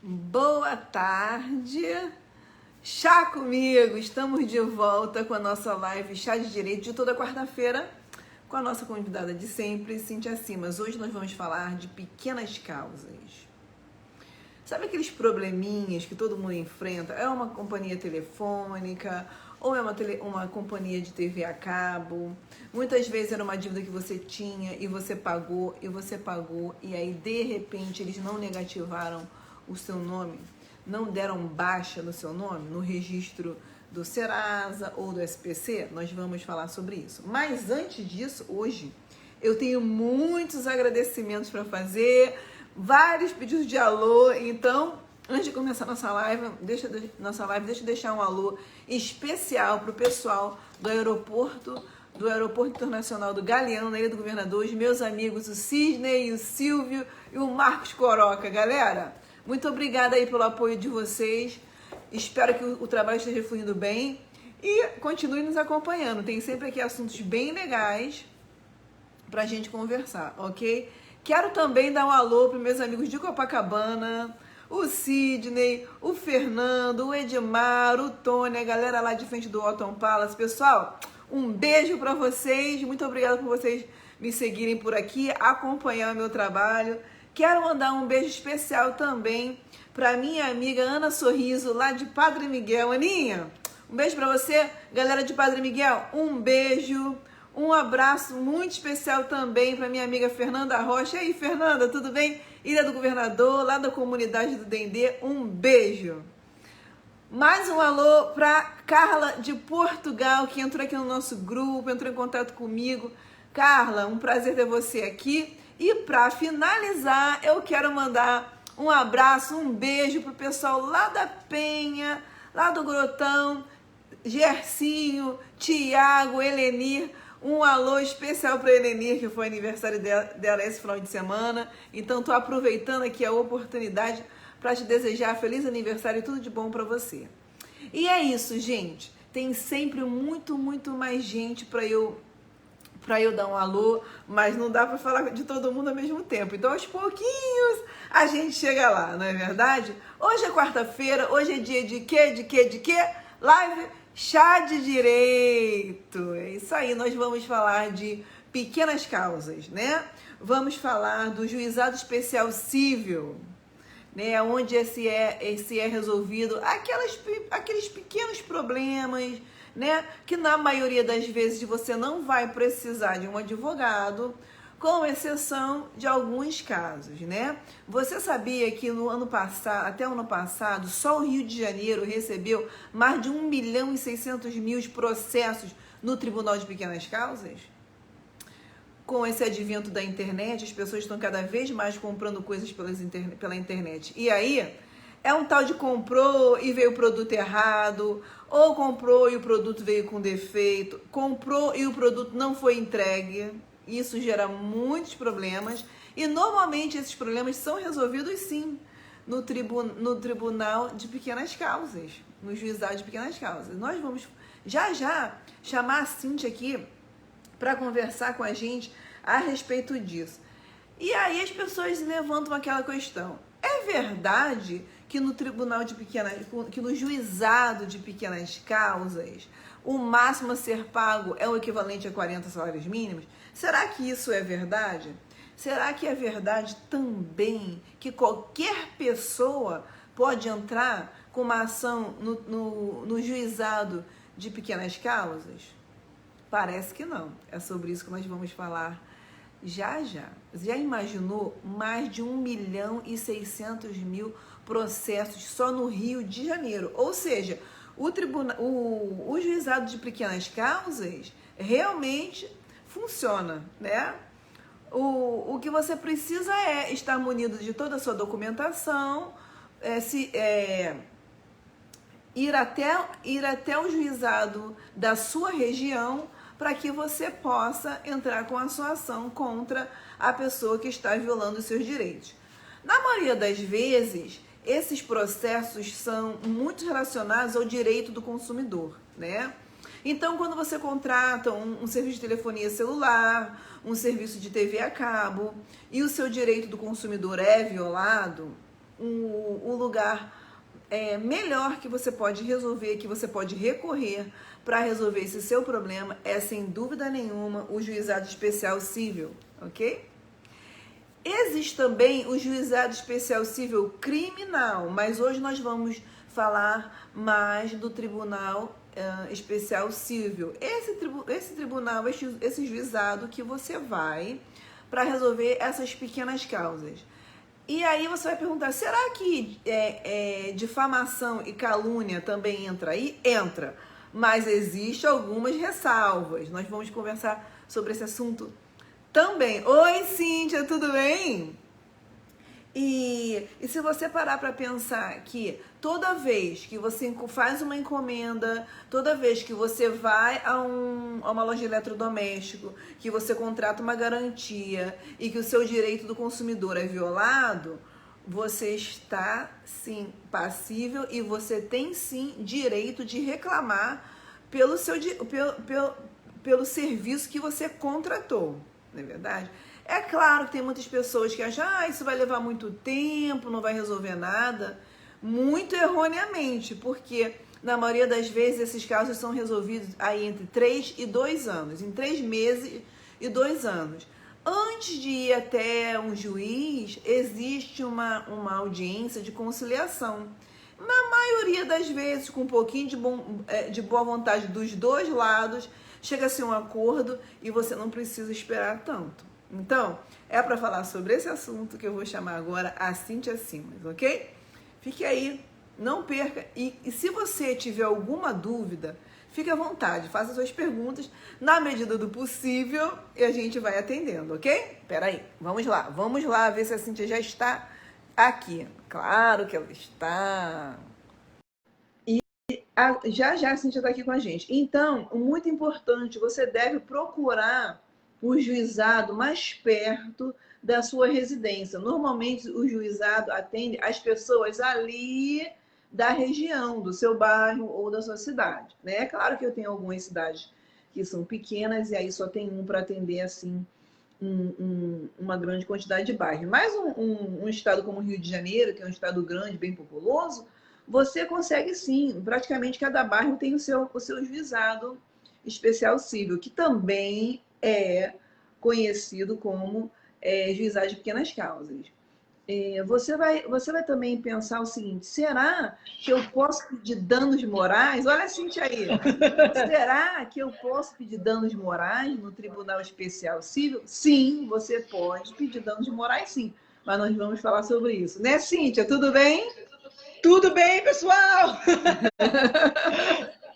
Boa tarde, chá comigo, estamos de volta com a nossa live Chá de Direito de toda quarta-feira com a nossa convidada de sempre, Cíntia Simas. Hoje nós vamos falar de pequenas causas. Sabe aqueles probleminhas que todo mundo enfrenta? É uma companhia telefônica ou é uma companhia de TV a cabo? Muitas vezes era uma dívida que você tinha e você pagou, e aí de repente eles não negativaram o seu nome, não deram baixa no seu nome, no registro do Serasa ou do SPC. Nós vamos falar sobre isso. Mas antes disso, hoje, eu tenho muitos agradecimentos para fazer, vários pedidos de alô. Então, antes de começar nossa live, deixa eu deixar um alô especial para o pessoal do aeroporto Internacional do Galeão, na Ilha do Governador, os meus amigos, o Sidney, o Silvio e o Marcos Coroca. Galera, muito obrigada aí pelo apoio de vocês. Espero que o trabalho esteja fluindo bem e continue nos acompanhando. Tem sempre aqui assuntos bem legais pra gente conversar, ok? Quero também dar um alô para meus amigos de Copacabana, o Sidney, o Fernando, o Edmar, o Tony, a galera lá de frente do Otton Palace. Pessoal, um beijo para vocês. Muito obrigada por vocês me seguirem por aqui, acompanhar o meu trabalho. Quero mandar um beijo especial também para minha amiga Ana Sorriso, lá de Padre Miguel. Aninha, um beijo para você. Galera de Padre Miguel, um beijo. Um abraço muito especial também para minha amiga Fernanda Rocha. E aí, Fernanda, tudo bem? Ilha do Governador, lá da comunidade do Dendê. Um beijo. Mais um alô para Carla de Portugal, que entrou aqui no nosso grupo, entrou em contato comigo. Carla, um prazer ter você aqui. E para finalizar, eu quero mandar um abraço, um beijo pro pessoal lá da Penha, lá do Grotão, Gercinho, Tiago, Helenir. Um alô especial para Helenir, que foi aniversário dela esse final de semana. Então, estou aproveitando aqui a oportunidade para te desejar feliz aniversário e tudo de bom para você. E é isso, gente. Tem sempre muito mais gente para eu dar um alô, mas não dá para falar de todo mundo ao mesmo tempo. Então, aos pouquinhos, a gente chega lá, não é verdade? Hoje é quarta-feira, hoje é dia de quê? Live Chá de Direito. É isso aí, nós vamos falar de pequenas causas, né? Vamos falar do Juizado Especial Cível, né? Onde esse é resolvido aqueles pequenos problemas, né? Que na maioria das vezes você não vai precisar de um advogado, com exceção de alguns casos, né? Você sabia que até o ano passado, só o Rio de Janeiro recebeu mais de 1.600.000 processos no Tribunal de Pequenas Causas? Com esse advento da internet, as pessoas estão cada vez mais comprando coisas pela internet. E aí, é um tal de comprou e veio o produto errado, ou comprou e o produto veio com defeito, comprou e o produto não foi entregue. Isso gera muitos problemas e normalmente esses problemas são resolvidos sim no Tribunal de Pequenas Causas, no Juizado de Pequenas Causas. Nós vamos já chamar a Cíntia aqui para conversar com a gente a respeito disso. E aí as pessoas levantam aquela questão: é verdade que no Juizado de Pequenas Causas o máximo a ser pago é o equivalente a 40 salários mínimos? Será que isso é verdade? Será que é verdade também que qualquer pessoa pode entrar com uma ação no Juizado de Pequenas Causas? Parece que não. É sobre isso que nós vamos falar já. Já imaginou mais de 1.600.000 processos só no Rio de Janeiro? Ou seja, o Juizado de Pequenas Causas realmente funciona, né? O que você precisa é estar munido de toda a sua documentação, ir até o juizado da sua região para que você possa entrar com a sua ação contra a pessoa que está violando os seus direitos. Na maioria das vezes, esses processos são muito relacionados ao direito do consumidor, né? Então, quando você contrata um serviço de telefonia celular, um serviço de TV a cabo, e o seu direito do consumidor é violado, o lugar melhor que você pode resolver, que você pode recorrer para resolver esse seu problema é, sem dúvida nenhuma, o juizado especial civil, ok? Existe também o juizado especial civil criminal, mas hoje nós vamos falar mais do tribunal especial civil. Esse tribunal, esse juizado que você vai para resolver essas pequenas causas. E aí você vai perguntar, será que difamação e calúnia também entra aí? Entra, mas existem algumas ressalvas. Nós vamos conversar sobre esse assunto também. Oi, Cíntia, tudo bem? E se você parar para pensar que toda vez que você faz uma encomenda, toda vez que você vai a uma loja de eletrodoméstico, que você contrata uma garantia e que o seu direito do consumidor é violado, você está, sim, passível e você tem, sim, direito de reclamar pelo serviço que você contratou, não é verdade? É claro que tem muitas pessoas que acham, isso vai levar muito tempo, não vai resolver nada. Muito erroneamente, porque na maioria das vezes esses casos são resolvidos aí entre 3 e 2 anos, em 3 meses e 2 anos. Antes de ir até um juiz, existe uma audiência de conciliação. Na maioria das vezes, com um pouquinho de boa vontade dos dois lados, chega-se a um acordo e você não precisa esperar tanto. Então, é para falar sobre esse assunto que eu vou chamar agora a Cíntia Simas, ok? Fique aí, não perca. E se você tiver alguma dúvida, fique à vontade, faça suas perguntas na medida do possível e a gente vai atendendo, ok? Peraí, vamos lá ver se a Cíntia já está aqui. Claro que ela está. Já a Cíntia está aqui com a gente. Então, muito importante, você deve procurar o juizado mais perto da sua residência. Normalmente, o juizado atende as pessoas ali da região, do seu bairro ou da sua cidade, né? É claro que eu tenho algumas cidades que são pequenas e aí só tem um para atender, assim, uma grande quantidade de bairros. Mas um estado como o Rio de Janeiro, que é um estado grande, bem populoso, você consegue sim, praticamente cada bairro tem o seu juizado especial civil, que também é conhecido como juizado de pequenas causas. Você vai também pensar o seguinte, será que eu posso pedir danos morais? Olha a Cíntia aí. Será que eu posso pedir danos morais no Tribunal Especial Civil? Sim, você pode pedir danos morais, sim. Mas nós vamos falar sobre isso. Né, Cíntia? Tudo bem? Tudo bem, pessoal?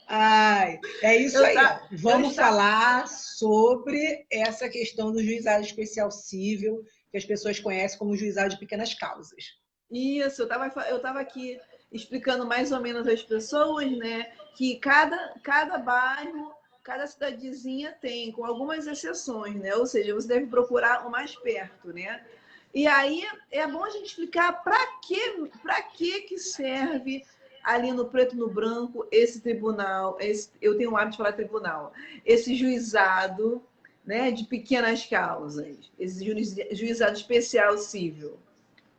Ai, é isso aí. Vamos falar sobre essa questão do juizado especial civil, que as pessoas conhecem como juizado de pequenas causas. Isso, eu estava aqui explicando mais ou menos às pessoas, né, que cada bairro, cada cidadezinha tem, com algumas exceções, né? Ou seja, você deve procurar o mais perto, né? E aí é bom a gente explicar para que serve ali no preto e no branco esse tribunal, eu tenho o hábito de falar tribunal, esse juizado, né, de pequenas causas, esse juizado especial civil.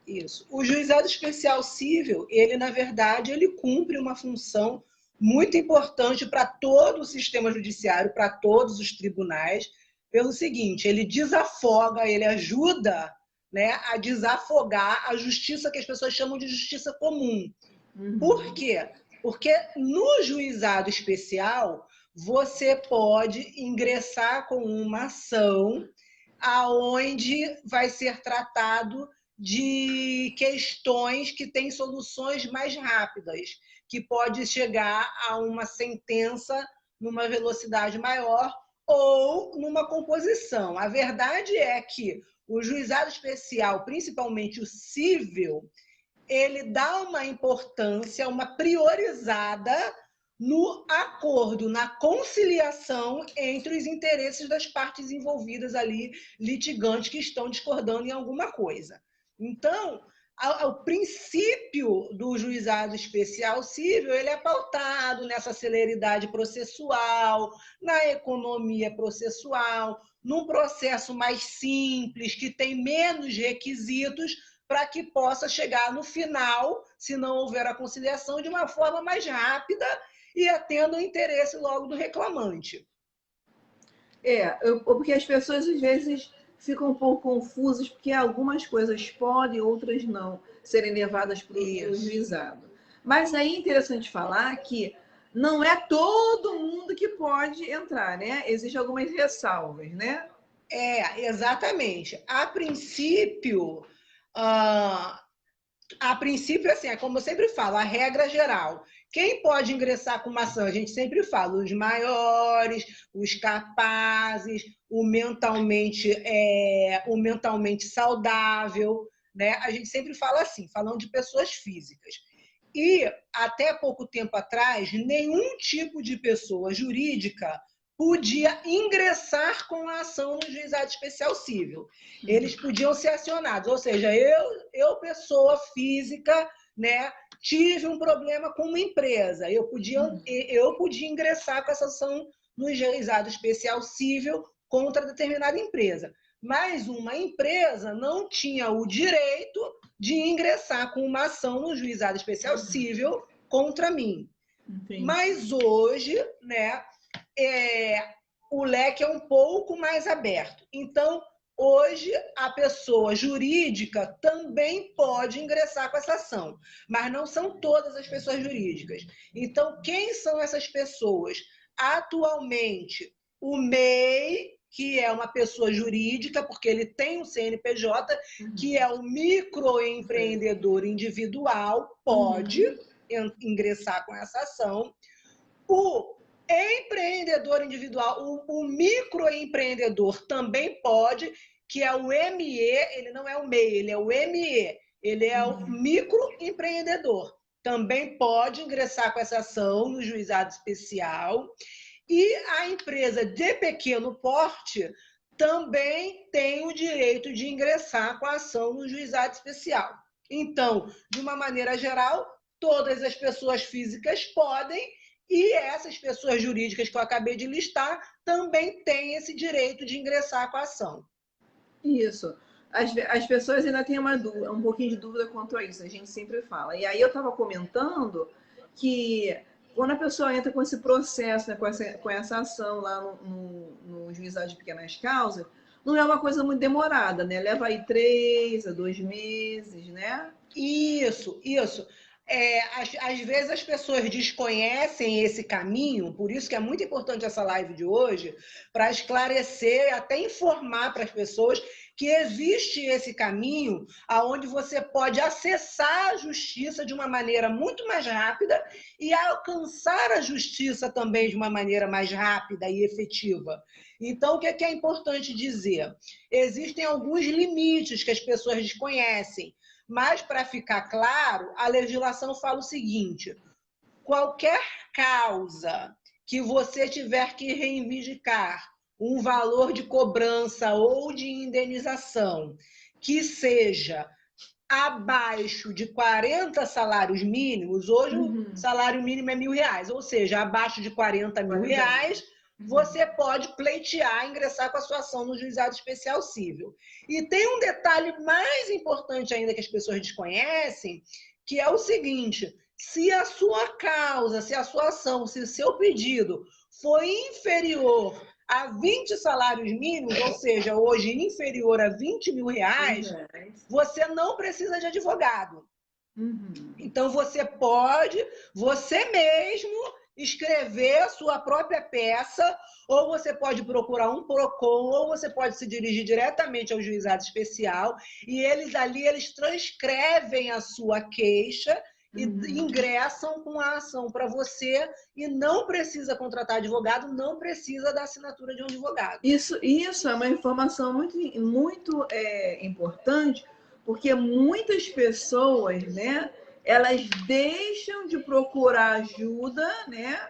Isso. O juizado especial civil, ele, na verdade, ele cumpre uma função muito importante para todo o sistema judiciário, para todos os tribunais, pelo seguinte, ele desafoga, ele ajuda, né, a desafogar a justiça que as pessoas chamam de justiça comum. Por quê? Porque no juizado especial, você pode ingressar com uma ação aonde vai ser tratado de questões que têm soluções mais rápidas, que pode chegar a uma sentença numa velocidade maior ou numa composição. A verdade é que o juizado especial, principalmente o cível, ele dá uma importância, uma priorizada no acordo, na conciliação entre os interesses das partes envolvidas ali, litigantes que estão discordando em alguma coisa. Então, o princípio do juizado especial civil, ele é pautado nessa celeridade processual, na economia processual, num processo mais simples, que tem menos requisitos, para que possa chegar no final, se não houver a conciliação, de uma forma mais rápida e atenda o interesse logo do reclamante. Porque as pessoas às vezes ficam um pouco confusas, porque algumas coisas podem, outras não, serem levadas para o juizado. Mas aí é interessante falar que não é todo mundo que pode entrar, né? Existem algumas ressalvas, né? Exatamente. A princípio, assim, é como eu sempre falo, a regra geral. Quem pode ingressar com uma ação? A gente sempre fala, os maiores, os capazes, o mentalmente saudável, né? A gente sempre fala assim, falando de pessoas físicas. E, até pouco tempo atrás, nenhum tipo de pessoa jurídica podia ingressar com a ação no juizado especial civil. Eles podiam ser acionados, ou seja, eu pessoa física, né, tive um problema com uma empresa, eu podia ingressar com essa ação no juizado especial civil contra determinada empresa. Mas uma empresa não tinha o direito de ingressar com uma ação no juizado especial civil contra mim. Entendi. Mas hoje, né, o leque é um pouco mais aberto. Então, hoje, a pessoa jurídica também pode ingressar com essa ação, mas não são todas as pessoas jurídicas. Então, quem são essas pessoas? Atualmente, o MEI, que é uma pessoa jurídica, porque ele tem um CNPJ, que é o microempreendedor individual, pode ingressar com essa ação. O empreendedor individual, o microempreendedor também pode, que é o ME, ele não é o MEI, ele é o ME, ele é o microempreendedor. Também pode ingressar com essa ação no juizado especial. E a empresa de pequeno porte também tem o direito de ingressar com a ação no juizado especial. Então, de uma maneira geral, todas as pessoas físicas podem, e essas pessoas jurídicas que eu acabei de listar também têm esse direito de ingressar com a ação. Isso. As pessoas ainda têm um pouquinho de dúvida quanto a isso, a gente sempre fala. E aí eu estava comentando que quando a pessoa entra com esse processo, né, com essa ação lá no juizado de pequenas causas, não é uma coisa muito demorada, né? Leva aí 3 a 2 meses, né? Isso. Às vezes as pessoas desconhecem esse caminho, por isso que é muito importante essa live de hoje, para esclarecer, até informar para as pessoas que existe esse caminho aonde você pode acessar a justiça de uma maneira muito mais rápida e alcançar a justiça também de uma maneira mais rápida e efetiva. Então, o que é importante dizer? Existem alguns limites que as pessoas desconhecem. Mas, para ficar claro, a legislação fala o seguinte: qualquer causa que você tiver que reivindicar um valor de cobrança ou de indenização que seja abaixo de 40 salários mínimos, hoje o salário mínimo é R$1.000, ou seja, abaixo de R$40.000, você pode pleitear, ingressar com a sua ação no juizado especial civil. E tem um detalhe mais importante ainda que as pessoas desconhecem, que é o seguinte: se a sua causa, se a sua ação, se o seu pedido for inferior a 20 salários mínimos, ou seja, hoje inferior a R$20.000, você não precisa de advogado. Então, você pode, você mesmo, escrever a sua própria peça, ou você pode procurar um PROCON, ou você pode se dirigir diretamente ao juizado especial, e eles transcrevem a sua queixa e ingressam com a ação para você, e não precisa contratar advogado, não precisa da assinatura de um advogado. Isso é uma informação muito importante, porque muitas pessoas, né, elas deixam de procurar ajuda, né?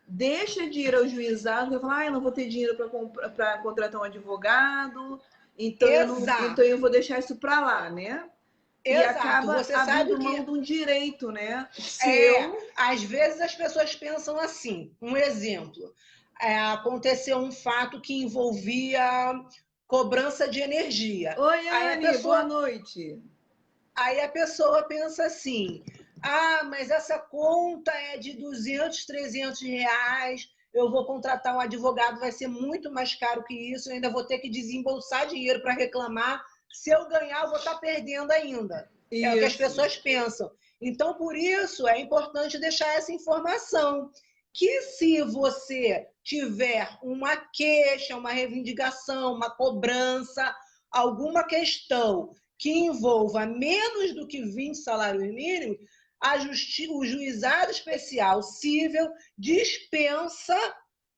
Deixa de ir ao juizado e fala, eu não vou ter dinheiro para contratar um advogado, então eu vou deixar isso para lá, né? Exato. E acaba você abrindo sabe mão de um direito, né? Às vezes as pessoas pensam assim, um exemplo, aconteceu um fato que envolvia cobrança de energia. Oi, Anne, boa noite. Aí a pessoa pensa assim, ah, mas essa conta é de 200, 300 reais, eu vou contratar um advogado, vai ser muito mais caro que isso, eu ainda vou ter que desembolsar dinheiro para reclamar, se eu ganhar eu vou estar perdendo ainda. É o que as Isso. pessoas pensam. Então, por isso, é importante deixar essa informação, que se você tiver uma queixa, uma reivindicação, uma cobrança, alguma questão que envolva menos do que 20 salários mínimos, o juizado especial cível dispensa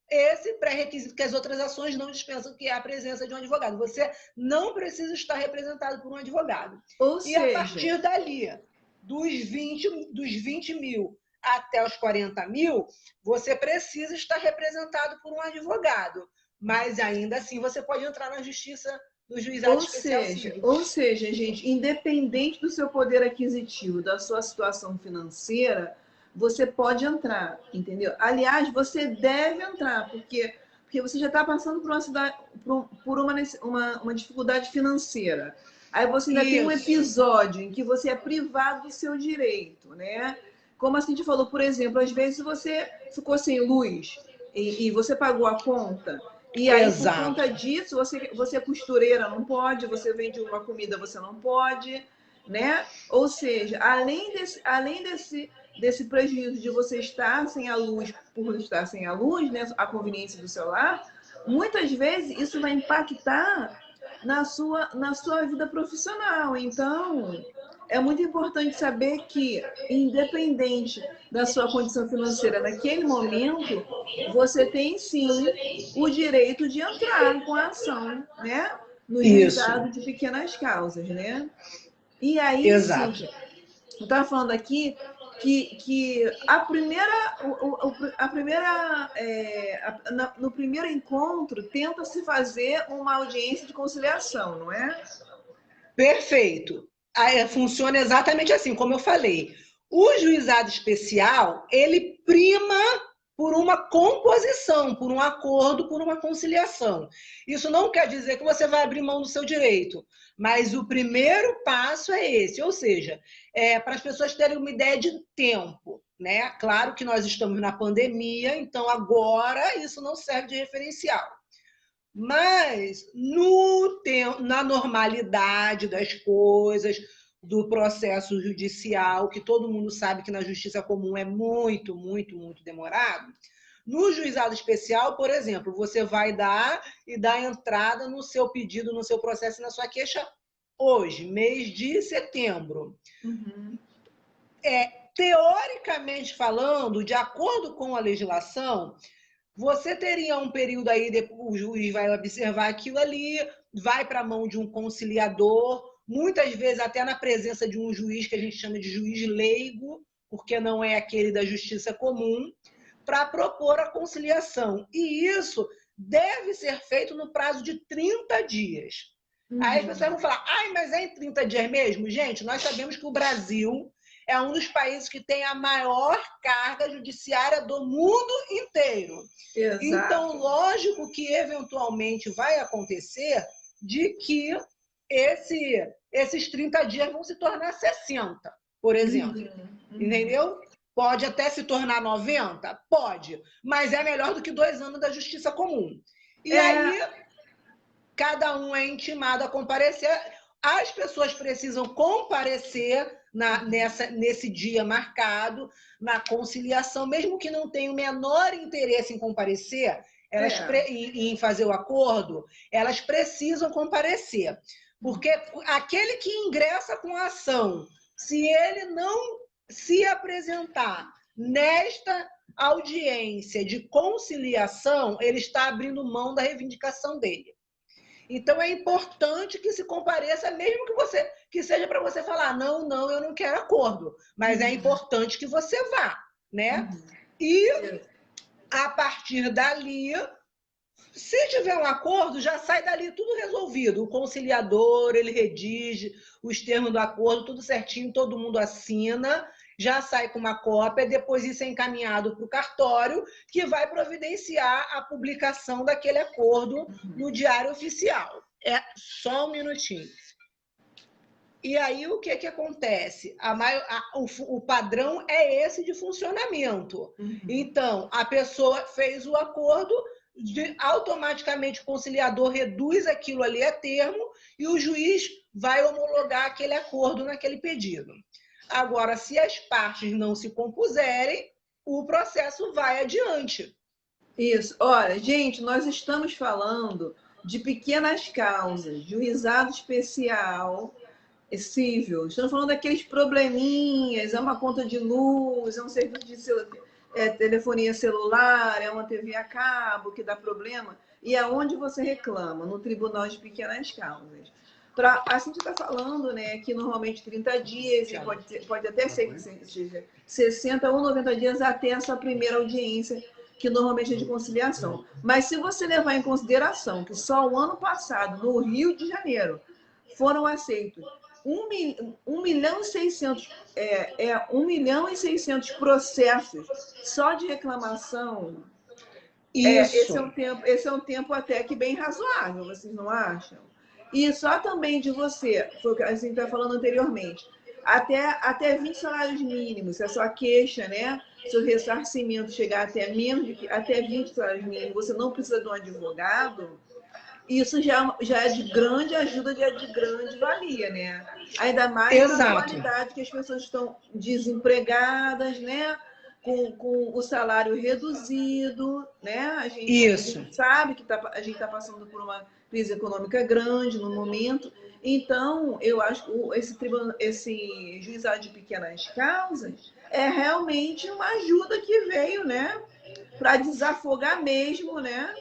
esse pré-requisito que as outras ações não dispensam, que é a presença de um advogado. Você não precisa estar representado por um advogado. Ou E a seja, partir dali, dos 20 mil até os 40 mil, você precisa estar representado por um advogado. Mas ainda assim você pode entrar na justiça do juizado especial civil. ou seja, gente, independente do seu poder aquisitivo, da sua situação financeira, você pode entrar, entendeu? Aliás, você deve entrar, porque você já está passando por uma dificuldade financeira. Aí você ainda tem um Isso. episódio em que você é privado do seu direito, né? Como a gente falou, por exemplo, às vezes você ficou sem luz e você pagou a conta. E aí, por Exato. conta disso, você é costureira, não pode, você vende uma comida, você não pode, né? Ou seja, desse prejuízo de você estar sem a luz, por estar sem a luz, né? A conveniência do celular, muitas vezes isso vai impactar na sua vida profissional. Então, é muito importante saber que, independente da sua condição financeira naquele momento, você tem sim o direito de entrar com a ação, né? No Isso. juizado de pequenas causas, né? E aí, Exato. Cíntia, eu estava falando aqui que no primeiro encontro tenta se fazer uma audiência de conciliação, não é? Perfeito. Aí, funciona exatamente assim, como eu falei. O juizado especial, ele prima por uma composição, por um acordo, por uma conciliação. Isso não quer dizer que você vai abrir mão do seu direito, mas o primeiro passo é esse, ou seja, para as pessoas terem uma ideia de tempo, né? Claro que nós estamos na pandemia, então agora isso não serve de referencial. Mas na normalidade das coisas, do processo judicial, que todo mundo sabe que na justiça comum é muito, muito, muito demorado, no juizado especial, por exemplo, você vai dar e dar entrada no seu pedido, no seu processo e na sua queixa hoje, mês de setembro. Uhum. Teoricamente falando, de acordo com a legislação, você teria um período aí, o juiz vai observar aquilo ali, vai para a mão de um conciliador, muitas vezes até na presença de um juiz que a gente chama de juiz leigo, porque não é aquele da justiça comum, para propor a conciliação. E isso deve ser feito no prazo de 30 dias. Aí as pessoas vão falar, ai, mas é em 30 dias mesmo? Gente, nós sabemos que o Brasil é um dos países que tem a maior carga judiciária do mundo inteiro. Então, Exato. lógico que eventualmente vai acontecer de que esses 30 dias vão se tornar 60, por exemplo. Entendeu? Pode até se tornar 90? Pode, mas é melhor do que 2 anos da justiça comum. E aí, cada um é intimado a comparecer. As pessoas precisam comparecer nesse dia marcado, na conciliação, mesmo que não tenham o menor interesse em comparecer, em fazer o acordo, elas precisam comparecer. Porque aquele que ingressa com a ação, se ele não se apresentar nesta audiência de conciliação, ele está abrindo mão da reivindicação dele. Então é importante que se compareça, mesmo que seja para você falar, não, não, eu não quero acordo, mas é importante que você vá, né? E a partir dali, se tiver um acordo, já sai dali tudo resolvido. O conciliador, ele redige os termos do acordo, tudo certinho, todo mundo assina, já sai com uma cópia, depois isso é encaminhado para o cartório, que vai providenciar a publicação daquele acordo no Diário Oficial. É só um minutinho. E aí o que acontece? O padrão é esse de funcionamento. Então, a pessoa fez o acordo, automaticamente o conciliador reduz aquilo ali a termo e o juiz vai homologar aquele acordo naquele pedido. Agora, se as partes não se compuserem, o processo vai adiante. Isso. Olha, gente, nós estamos falando de pequenas causas, juizado especial, cível. Estamos falando daqueles probleminhas, é uma conta de luz, é um serviço de telefonia celular, é uma TV a cabo que dá problema. E aonde você reclama? No Tribunal de Pequenas Causas. A gente está falando, né, que normalmente 30 dias, pode até ser que seja 60 ou 90 dias até essa primeira audiência, que normalmente é de conciliação. Mas se você levar em consideração que só o ano passado, no Rio de Janeiro, foram aceitos 1 milhão e 600 processos só de reclamação. Isso. Esse é um tempo até que bem razoável, vocês não acham? E só também de você, foi o que a gente está falando anteriormente, até 20 salários mínimos, se a sua queixa, né, seu ressarcimento chegar até 20 salários mínimos, você não precisa de um advogado. Isso já é de grande ajuda, já é de grande valia, né? Ainda mais na atualidade que as pessoas estão desempregadas, né? Com o salário reduzido, né? A gente sabe que a gente está passando por uma crise econômica grande no momento. Então, eu acho que esse juizado de pequenas causas é realmente uma ajuda que veio, né? Para desafogar mesmo, né?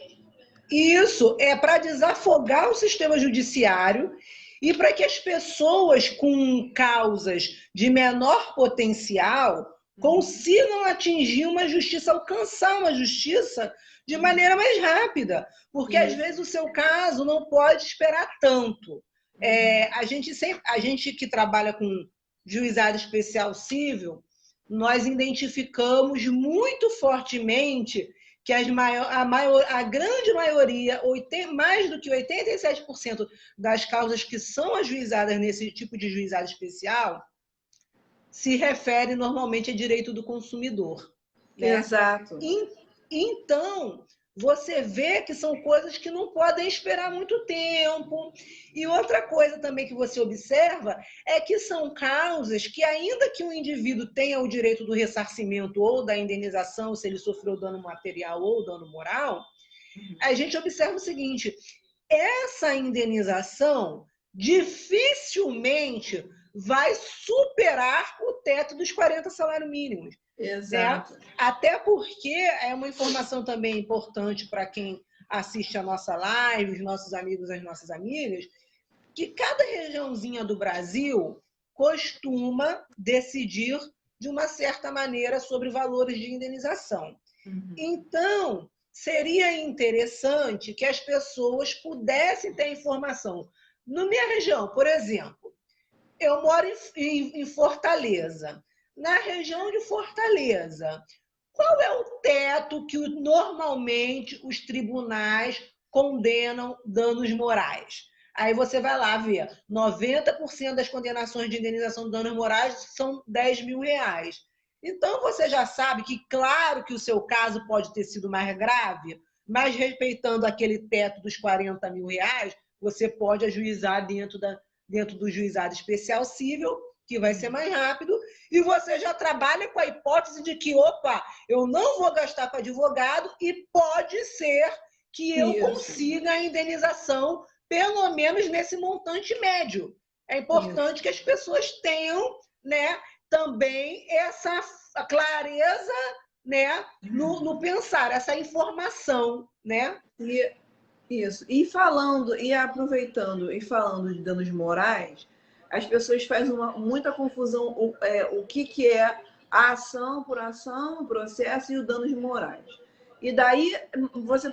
Isso é para desafogar o sistema judiciário e para que as pessoas com causas de menor potencial consigam atingir uma justiça, alcançar uma justiça de maneira mais rápida, porque às vezes o seu caso não pode esperar tanto. A gente que trabalha com juizado especial civil, nós identificamos muito fortemente que a grande maioria, mais do que 87% das causas que são ajuizadas nesse tipo de juizado especial, se refere normalmente a direito do consumidor. Né? Exato. Então, você vê que são coisas que não podem esperar muito tempo. E outra coisa também que você observa é que são causas que, ainda que o indivíduo tenha o direito do ressarcimento ou da indenização, se ele sofreu dano material ou dano moral, a gente observa o seguinte: essa indenização dificilmente vai superar o teto dos 40 salários mínimos. Exato. Né? Até porque é uma informação também importante para quem assiste a nossa live, os nossos amigos, as nossas amigas, que cada regiãozinha do Brasil costuma decidir de uma certa maneira sobre valores de indenização. Então, seria interessante que as pessoas pudessem ter informação. Na minha região, por exemplo, eu moro em Fortaleza. Na região de Fortaleza, qual é o teto que normalmente os tribunais condenam danos morais? Aí você vai lá ver, 90% das condenações de indenização de danos morais são 10 mil reais. Então você já sabe que, claro que o seu caso pode ter sido mais grave, mas respeitando aquele teto dos 40 mil reais, você pode ajuizar dentro do juizado especial cível, que vai ser mais rápido, e você já trabalha com a hipótese de que, opa, eu não vou gastar com advogado e pode ser que eu consiga a indenização, pelo menos nesse montante médio. É importante que as pessoas tenham, né, também essa clareza, né, no pensar, essa informação, né? Isso. E aproveitando e falando de danos morais, as pessoas fazem muita confusão o que é a ação por ação, o processo e o danos morais. E daí você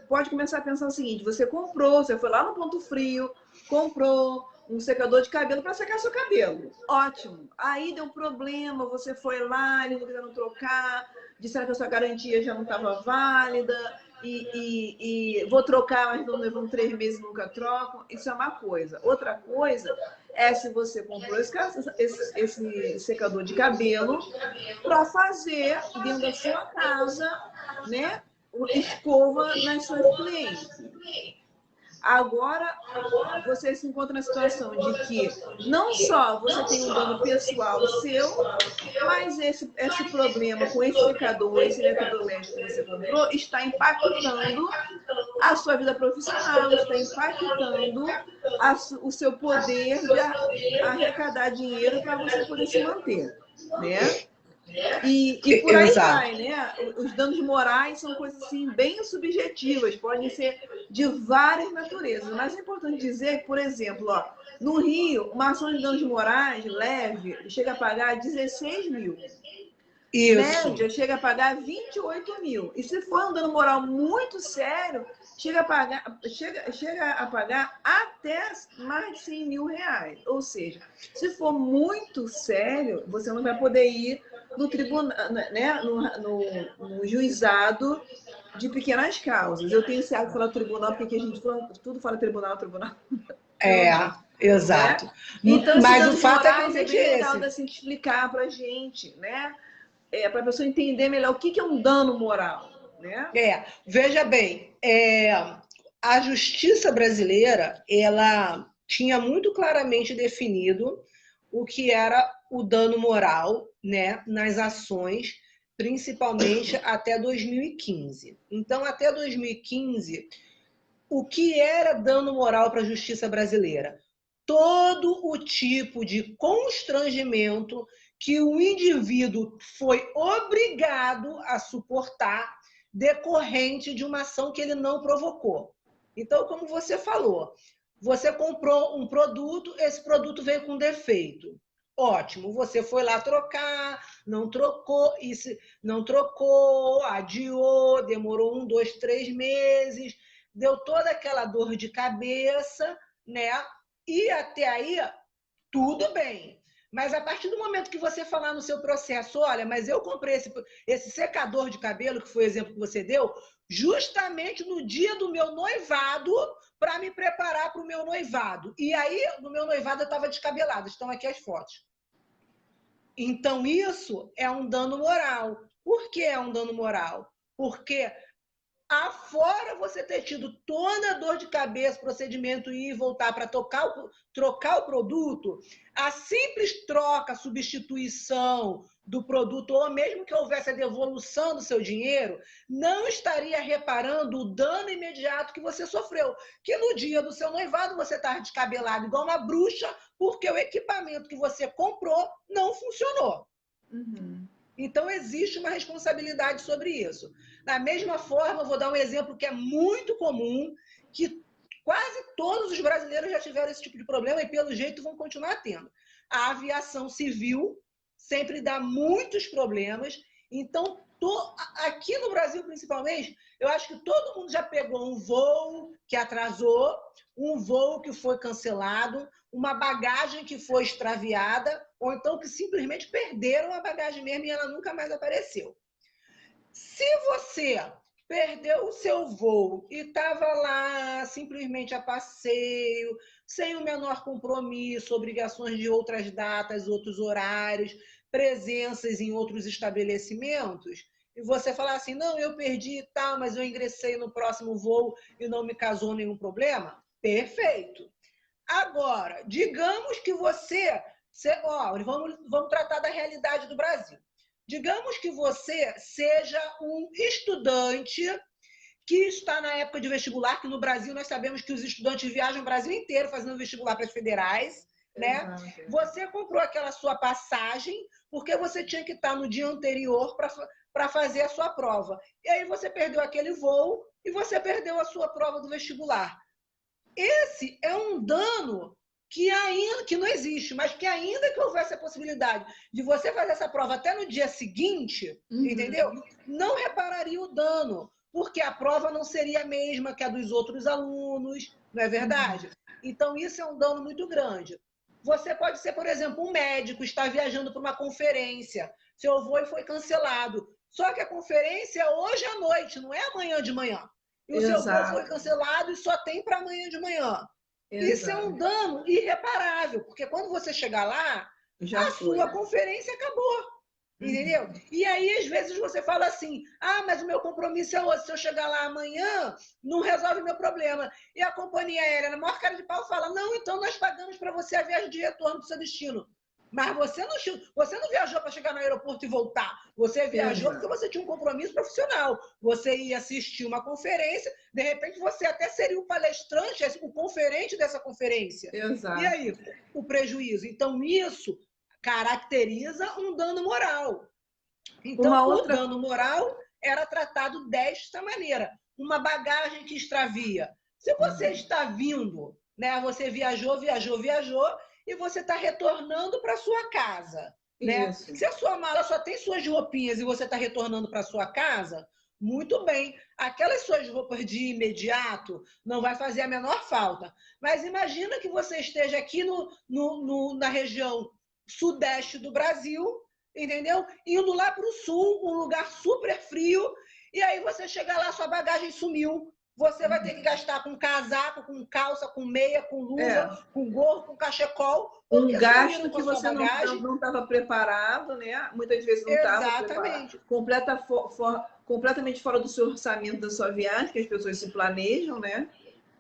pode começar a pensar o seguinte: você foi lá no Ponto Frio, comprou um secador de cabelo para secar seu cabelo. Ótimo. Aí deu um problema, você foi lá, eles não quiseram trocar, disseram que a sua garantia já não estava válida, e vou trocar, mas não levam 3 meses e nunca trocam. Isso é uma coisa. Outra coisa é se você comprou esse secador de cabelo para fazer dentro da sua casa, né? Escova nas suas clientes. Agora, você se encontra na situação de que não só você tem um dano pessoal seu, mas esse problema com esse secador, esse eletrodoméstico que você comprou, está impactando a sua vida profissional, está impactando o seu poder de arrecadar dinheiro para você poder se manter, né? E por aí vai, né? Os danos morais são coisas assim bem subjetivas, podem ser de várias naturezas. Mas é importante dizer que, por exemplo, ó, no Rio, uma ação de danos morais leve chega a pagar 16 mil. Isso. Média chega a pagar 28 mil. E se for um dano moral muito sério, chega a pagar até mais de 100 mil reais. Ou seja, se for muito sério, você não vai poder ir no tribunal, né, no juizado de pequenas causas. Eu tenho esse hábito de falar tribunal, porque a gente tudo fala tribunal. Exato. Né? Então, mas o fato é realmente bem legal de assim, explicar para a gente, né? Para a pessoa entender melhor o que é um dano moral, né? Veja bem, a justiça brasileira, ela tinha muito claramente definido o que era o dano moral, né, nas ações, principalmente até 2015. Então, até 2015, o que era dano moral para a justiça brasileira? Todo o tipo de constrangimento que o indivíduo foi obrigado a suportar decorrente de uma ação que ele não provocou. Então, como você falou, você comprou um produto, esse produto veio com defeito. Ótimo, você foi lá trocar, não trocou, adiou, demorou 1, 2, 3 meses, deu toda aquela dor de cabeça, né? E até aí, tudo bem. Mas a partir do momento que você falar no seu processo, olha, mas eu comprei esse secador de cabelo, que foi o exemplo que você deu, justamente no dia do meu noivado, para me preparar para o meu noivado. E aí, no meu noivado, eu estava descabelada. Estão aqui as fotos. Então, isso é um dano moral. Por que é um dano moral? Porque afora você ter tido toda a dor de cabeça, procedimento ir e voltar para trocar o produto, a simples troca, substituição do produto, ou mesmo que houvesse a devolução do seu dinheiro, não estaria reparando o dano imediato que você sofreu. Que no dia do seu noivado você estava descabelado igual uma bruxa, porque o equipamento que você comprou não funcionou. Uhum. Então, existe uma responsabilidade sobre isso. Da mesma forma, eu vou dar um exemplo que é muito comum, que quase todos os brasileiros já tiveram esse tipo de problema e, pelo jeito, vão continuar tendo. A aviação civil sempre dá muitos problemas. Então, aqui no Brasil, principalmente, eu acho que todo mundo já pegou um voo que atrasou, um voo que foi cancelado, uma bagagem que foi extraviada, ou então que simplesmente perderam a bagagem mesmo e ela nunca mais apareceu. Se você perdeu o seu voo e estava lá simplesmente a passeio, sem o menor compromisso, obrigações de outras datas, outros horários, presenças em outros estabelecimentos, e você falar assim, não, eu perdi e tal, mas eu ingressei no próximo voo e não me causou nenhum problema, perfeito. Agora, digamos que vamos tratar da realidade do Brasil. Digamos que você seja um estudante que está na época de vestibular, que no Brasil nós sabemos que os estudantes viajam o Brasil inteiro fazendo vestibular para as federais, né? Você comprou aquela sua passagem porque você tinha que estar no dia anterior para fazer a sua prova. E aí você perdeu aquele voo e você perdeu a sua prova do vestibular. Esse é um dano que não existe, mas que ainda que houvesse a possibilidade de você fazer essa prova até no dia seguinte, entendeu? Não repararia o dano, porque a prova não seria a mesma que a dos outros alunos, não é verdade? Então, isso é um dano muito grande. Você pode ser, por exemplo, um médico, está viajando para uma conferência, seu voo foi cancelado. Só que a conferência é hoje à noite, não é amanhã de manhã. E o seu voo foi Exato, cancelado e só tem para amanhã de manhã. Isso é um exato. dano irreparável, porque quando você chegar lá, Já a foi. sua conferência acabou. Entendeu? Uhum. E aí, às vezes, você fala assim: ah, mas o meu compromisso é hoje. Se eu chegar lá amanhã, não resolve meu problema. E a companhia aérea, na maior cara de pau, fala: não, então nós pagamos para você a viagem de retorno para o seu destino. Mas você não viajou para chegar no aeroporto e voltar. Você viajou porque Exato, você tinha um compromisso profissional. Você ia assistir uma conferência, de repente você até seria o palestrante, o conferente dessa conferência. E exato. aí, o prejuízo? Então, isso caracteriza um dano moral. Então, Uma o outra. dano moral era tratado desta maneira. Uma bagagem que extravia. Se você Uhum. está vindo, né, você viajou, e você está retornando para sua casa, né? Isso. Se a sua mala só tem suas roupinhas e você está retornando para sua casa, muito bem. Aquelas suas roupas de imediato não vai fazer a menor falta. Mas imagina que você esteja aqui na região sudeste do Brasil, entendeu? Indo lá para o sul, um lugar super frio, e aí você chega lá, sua bagagem sumiu. Você vai ter que gastar com casaco, com calça, com meia, com luva, É, com gorro, com cachecol, um porque gasto sumiram com que a sua você não bagagem. não estava preparado, né? Muitas vezes não estava preparado, Exatamente. completamente fora do seu orçamento da sua viagem, que as pessoas se planejam, né?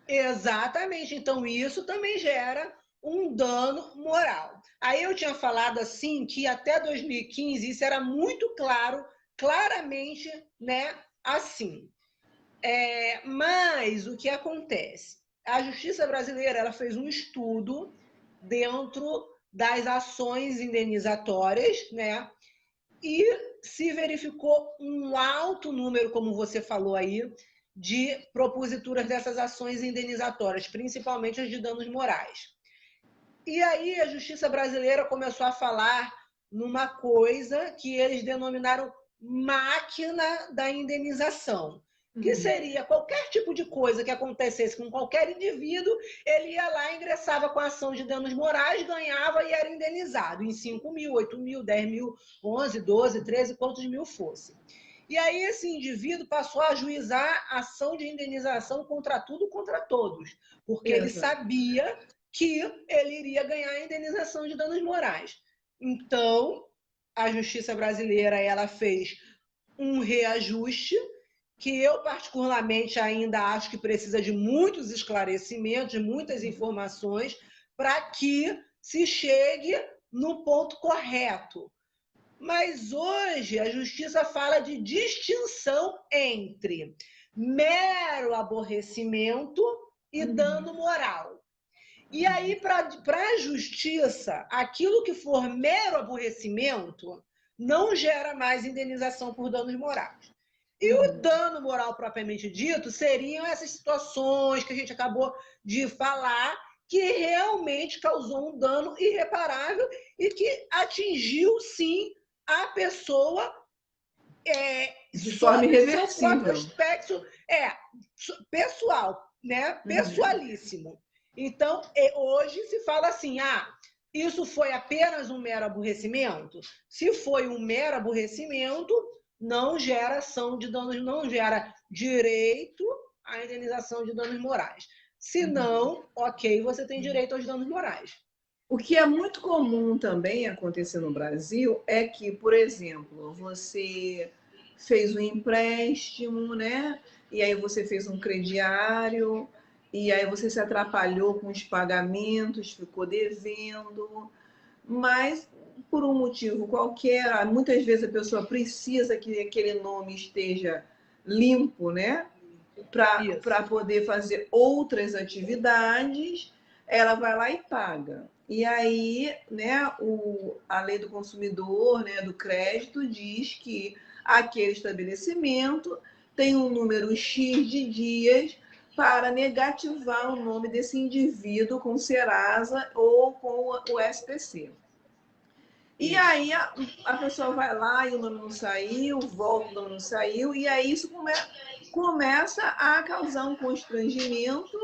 Exatamente. Então, isso também gera um dano moral. Aí eu tinha falado assim que até 2015 isso era muito claro, claramente, né? Assim. Mas o que acontece? A justiça brasileira ela fez um estudo dentro das ações indenizatórias, né? E se verificou um alto número, como você falou aí, de proposituras dessas ações indenizatórias, principalmente as de danos morais. E aí a justiça brasileira começou a falar numa coisa que eles denominaram máquina da indenização, que Uhum. seria qualquer tipo de coisa que acontecesse com qualquer indivíduo, ele ia lá, ingressava com a ação de danos morais, ganhava e era indenizado em 5 mil, 8 mil, 10 mil, 11, 12, 13, quantos mil fosse. E aí esse indivíduo passou a ajuizar ação de indenização contra tudo, contra todos, porque ele Exato. sabia que ele iria ganhar a indenização de danos morais. Então, a justiça brasileira ela fez um reajuste que eu particularmente ainda acho que precisa de muitos esclarecimentos, de muitas informações para que se chegue no ponto correto. Mas hoje a justiça fala de distinção entre mero aborrecimento e Uhum. dano moral. E aí, para a justiça, aquilo que for mero aborrecimento não gera mais indenização por danos morais. E o Uhum. dano moral propriamente dito seriam essas situações que a gente acabou de falar, que realmente causou um dano irreparável e que atingiu, sim, a pessoa De forma sob seu próprio irreversível. aspecto pessoal, né? Uhum. Pessoalíssimo. Então, hoje se fala assim: isso foi apenas um mero aborrecimento? Se foi um mero aborrecimento, não gera ação de danos, não gera direito à indenização de danos morais. Se Uhum. não, ok, você tem direito aos danos morais. O que é muito comum também acontecer no Brasil é que, por exemplo, você fez um empréstimo, né? E aí você fez um crediário, e aí você se atrapalhou com os pagamentos, ficou devendo, mas por um motivo qualquer, muitas vezes a pessoa precisa que aquele nome esteja limpo, né? Para Isso. poder fazer outras atividades, ela vai lá e paga. E aí, né, a lei do consumidor, né, do crédito, diz que aquele estabelecimento tem um número X de dias para negativar o nome desse indivíduo com o Serasa ou com o SPC. E Isso. aí a pessoa vai lá e o nome não saiu, volta, o nome não saiu, e aí isso começa a causar um constrangimento,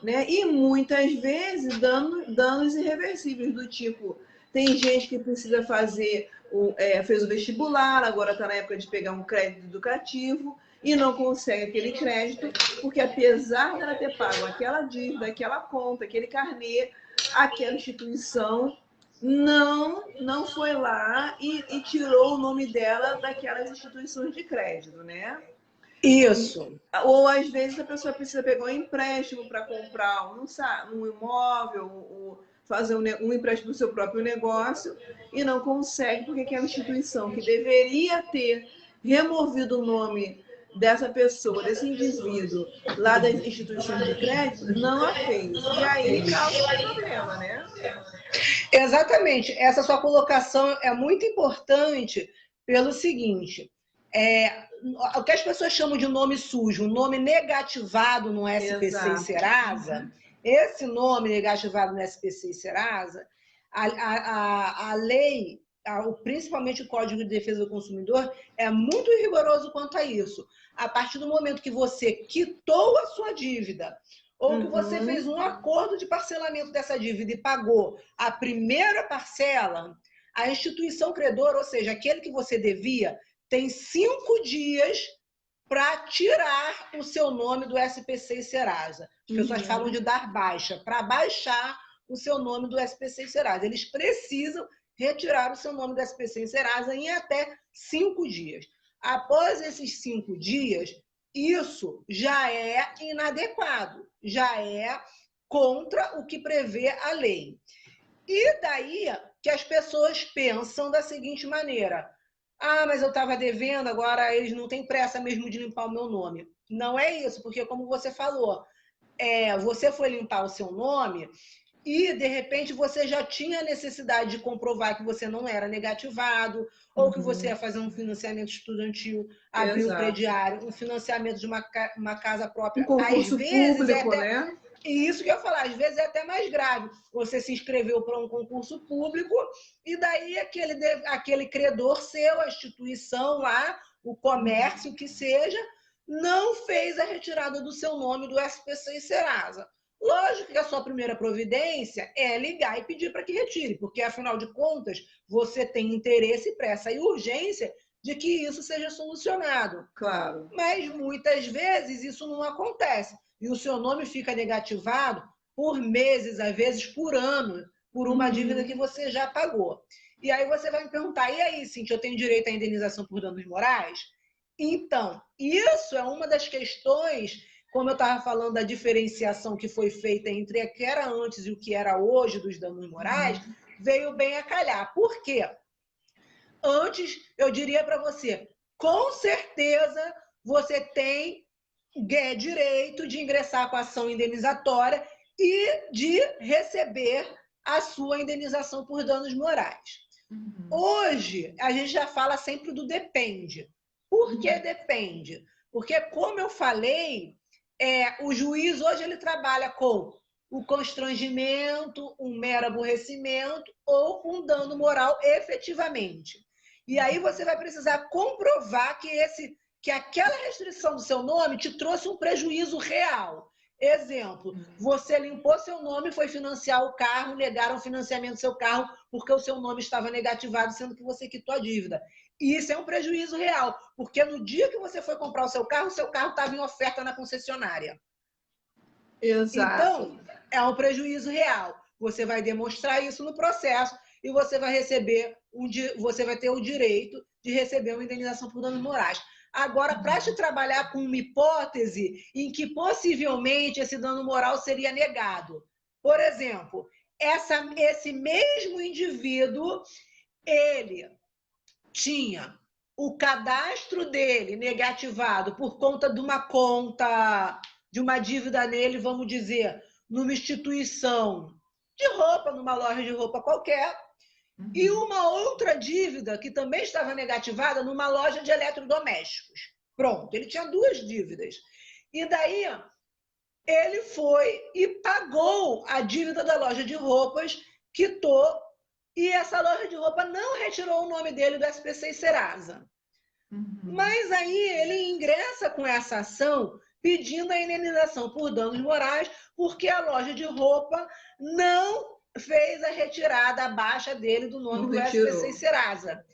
né? E muitas vezes danos irreversíveis, do tipo, Tem gente que precisa fazer, fez o vestibular, agora está na época de pegar um crédito educativo e não consegue aquele crédito, porque apesar dela ter pago aquela dívida, aquela conta, aquele carnê, aquela instituição não foi lá e tirou o nome dela daquelas instituições de crédito, né? Isso. Ou às vezes a pessoa precisa pegar um empréstimo para comprar um imóvel, ou fazer um empréstimo do seu próprio negócio e não consegue porque aquela instituição que deveria ter removido o nome dessa pessoa, desse indivíduo, lá das instituições de crédito, não a fez. E aí causa um problema, né? Exatamente. Essa sua colocação é muito importante pelo seguinte, o que as pessoas chamam de nome sujo, um nome negativado no SPC e Serasa, esse nome negativado no SPC e Serasa, a lei, principalmente o Código de Defesa do Consumidor, é muito rigoroso quanto a isso. A partir do momento que você quitou a sua dívida, ou que você fez um acordo de parcelamento dessa dívida e pagou a primeira parcela, a instituição credora, ou seja, aquele que você devia, tem 5 dias para tirar o seu nome do SPC e Serasa. As pessoas falam de dar baixa, para baixar o seu nome do SPC e Serasa. Eles precisam retirar o seu nome do SPC e Serasa em até 5 dias. Após esses 5 dias, isso já é inadequado, já é contra o que prevê a lei. E daí que as pessoas pensam da seguinte maneira: ah, mas eu estava devendo, agora eles não têm pressa mesmo de limpar o meu nome. Não é isso, porque como você falou, você foi limpar o seu nome e, de repente, você já tinha necessidade de comprovar que você não era negativado, ou que você ia fazer um financiamento estudantil, abrir um crediário, um financiamento de uma casa própria. Um concurso público, né? E isso que eu ia falar, às vezes é até mais grave. Você se inscreveu para um concurso público e daí aquele credor seu, a instituição lá, o comércio que seja, não fez a retirada do seu nome do SPC e Serasa. Lógico que a sua primeira providência é ligar e pedir para que retire, porque, afinal de contas, você tem interesse, pressa e urgência de que isso seja solucionado. Claro. Mas, muitas vezes, isso não acontece. E o seu nome fica negativado por meses, às vezes por ano, por uma dívida que você já pagou. E aí você vai me perguntar, e aí, Cíntia, eu tenho direito à indenização por danos morais? Então, isso é uma das questões, como eu estava falando da diferenciação que foi feita entre o que era antes e o que era hoje dos danos morais, veio bem a calhar. Por quê? Antes, eu diria para você, com certeza você tem direito de ingressar com a ação indenizatória e de receber a sua indenização por danos morais. Hoje, a gente já fala sempre do depende. Por que depende? Porque, como eu falei, o juiz hoje ele trabalha com o constrangimento, um mero aborrecimento ou um dano moral efetivamente. E aí você vai precisar comprovar que aquela restrição do seu nome te trouxe um prejuízo real. Exemplo, você limpou seu nome, foi financiar o carro, negaram o financiamento do seu carro porque o seu nome estava negativado, sendo que você quitou a dívida. E isso é um prejuízo real, porque no dia que você foi comprar o seu carro estava em oferta na concessionária. Exato. Então, é um prejuízo real. Você vai demonstrar isso no processo e você vai ter o direito de receber uma indenização por danos morais. Agora, para te trabalhar com uma hipótese em que possivelmente esse dano moral seria negado. Por exemplo, esse mesmo indivíduo, ele tinha o cadastro dele negativado por conta de uma conta, de uma dívida nele, vamos dizer, numa instituição de roupa, numa loja de roupa qualquer, e uma outra dívida que também estava negativada numa loja de eletrodomésticos. Pronto, ele tinha 2 dívidas. E daí ele foi e pagou a dívida da loja de roupas, quitou, e essa loja de roupa não retirou o nome dele do SPC e Serasa. Mas aí ele ingressa com essa ação pedindo a indenização por danos morais, porque a loja de roupa não fez a retirada, a baixa dele do nome Não do retirou. SPC Serasa.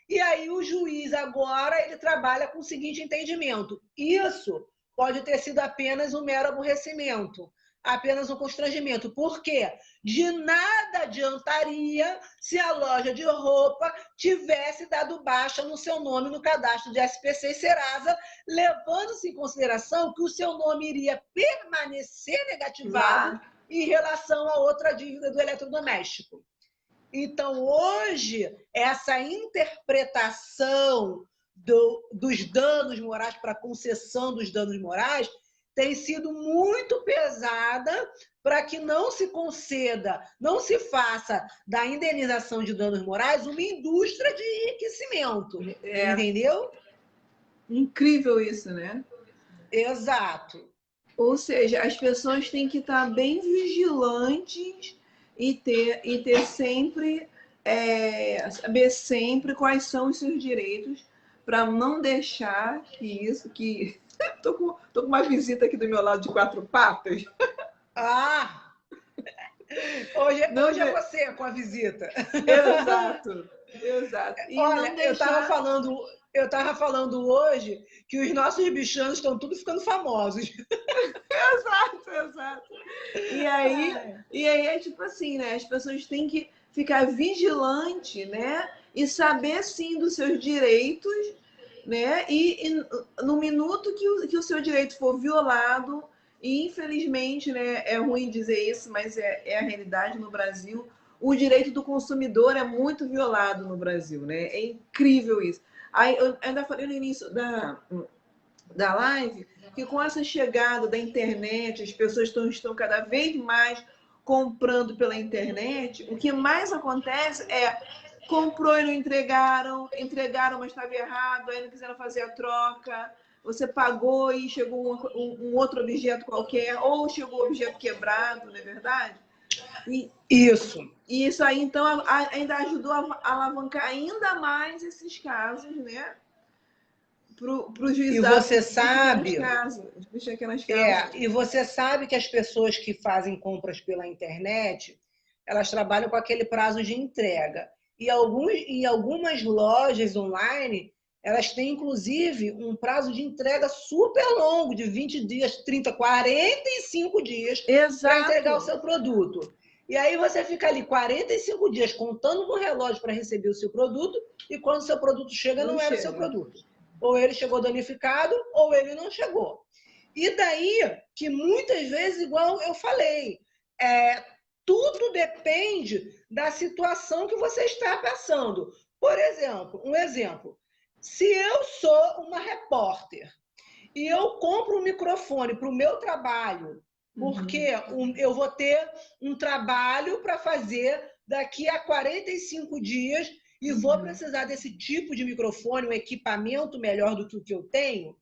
E aí o juiz agora ele trabalha com o seguinte entendimento: isso pode ter sido apenas um mero aborrecimento, apenas um constrangimento. Por quê? De nada adiantaria se a loja de roupa tivesse dado baixa no seu nome no cadastro de SPC e Serasa, levando-se em consideração que o seu nome iria permanecer negativado Lá. em relação a outra dívida do eletrodoméstico. Então, hoje, essa interpretação dos danos morais para a concessão dos danos morais tem sido muito pesada para que não se conceda, não se faça da indenização de danos morais uma indústria de enriquecimento. Entendeu? Incrível isso, né? Exato. Ou seja, as pessoas têm que estar bem vigilantes e ter sempre, saber sempre quais são os seus direitos para não deixar que tô com uma visita aqui do meu lado de 4 patas. Ah! Hoje é você com a visita. Exato. E olha, não deixar... eu estava falando hoje que os nossos bichanos estão tudo ficando famosos. Exato. E aí é tipo assim, né? As pessoas têm que ficar vigilante, né? E saber sim dos seus direitos, né? E no minuto que o seu direito for violado, e infelizmente, né, é ruim dizer isso, mas é a realidade no Brasil, o direito do consumidor é muito violado no Brasil, né? É incrível isso. Aí eu ainda falei no início da live que com essa chegada da internet, as pessoas estão cada vez mais comprando pela internet. O que mais acontece é comprou e não entregaram, mas estava errado, aí não quiseram fazer a troca. Você pagou e chegou um outro objeto qualquer, ou chegou um objeto quebrado, não é verdade? Isso. E isso aí, então, ainda ajudou a alavancar ainda mais esses casos, né? Para o juizado. E você sabe... E você sabe que as pessoas que fazem compras pela internet, elas trabalham com aquele prazo de entrega. E em algumas lojas online, elas têm, inclusive, um prazo de entrega super longo, de 20 dias, 30, 45 dias para entregar o seu produto. E aí você fica ali 45 dias contando no relógio para receber o seu produto, e quando o seu produto chega, não era o seu produto. Ou ele chegou danificado, ou ele não chegou. E daí que muitas vezes, igual eu falei, tudo depende da situação que você está passando. Por exemplo, se eu sou uma repórter e eu compro um microfone para o meu trabalho, porque eu vou ter um trabalho para fazer daqui a 45 dias e vou precisar desse tipo de microfone, um equipamento melhor do que o que eu tenho,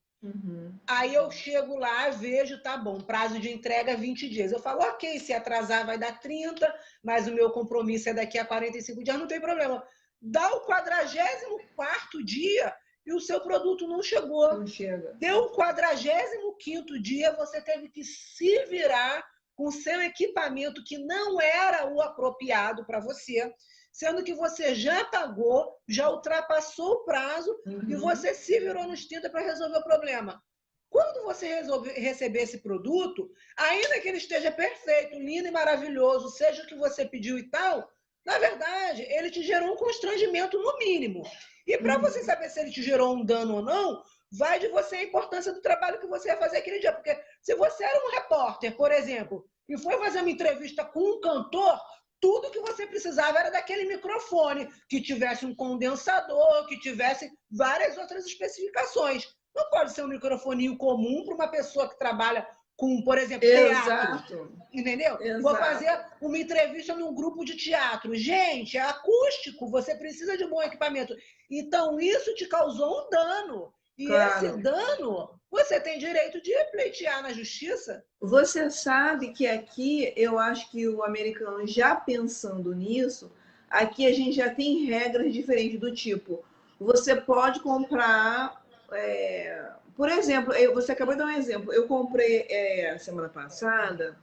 aí eu chego lá, vejo, tá bom, prazo de entrega 20 dias. Eu falo, ok, se atrasar vai dar 30, mas o meu compromisso é daqui a 45 dias, não tem problema. Dá o 44º dia e o seu produto não chegou. Não chega. Deu o 45º dia, você teve que se virar com o seu equipamento que não era o apropriado para você, sendo que você já pagou, já ultrapassou o prazo e você se virou nos 30 para resolver o problema. Quando você receber esse produto, ainda que ele esteja perfeito, lindo e maravilhoso, seja o que você pediu e tal, na verdade, ele te gerou um constrangimento no mínimo. E para você saber se ele te gerou um dano ou não, vai de você a importância do trabalho que você ia fazer aquele dia. Porque se você era um repórter, por exemplo, e foi fazer uma entrevista com um cantor, tudo que você precisava era daquele microfone, que tivesse um condensador, que tivesse várias outras especificações. Não pode ser um microfoninho comum para uma pessoa que trabalha com, por exemplo, teatro. Entendeu? Exato. Vou fazer uma entrevista num grupo de teatro. Gente, é acústico, você precisa de bom equipamento. Então, isso te causou um dano. E esse dano, você tem direito de pleitear na justiça. Você sabe que aqui, eu acho que o americano, já pensando nisso, aqui a gente já tem regras diferentes do tipo, você pode comprar, por exemplo, você acabou de dar um exemplo, eu comprei semana passada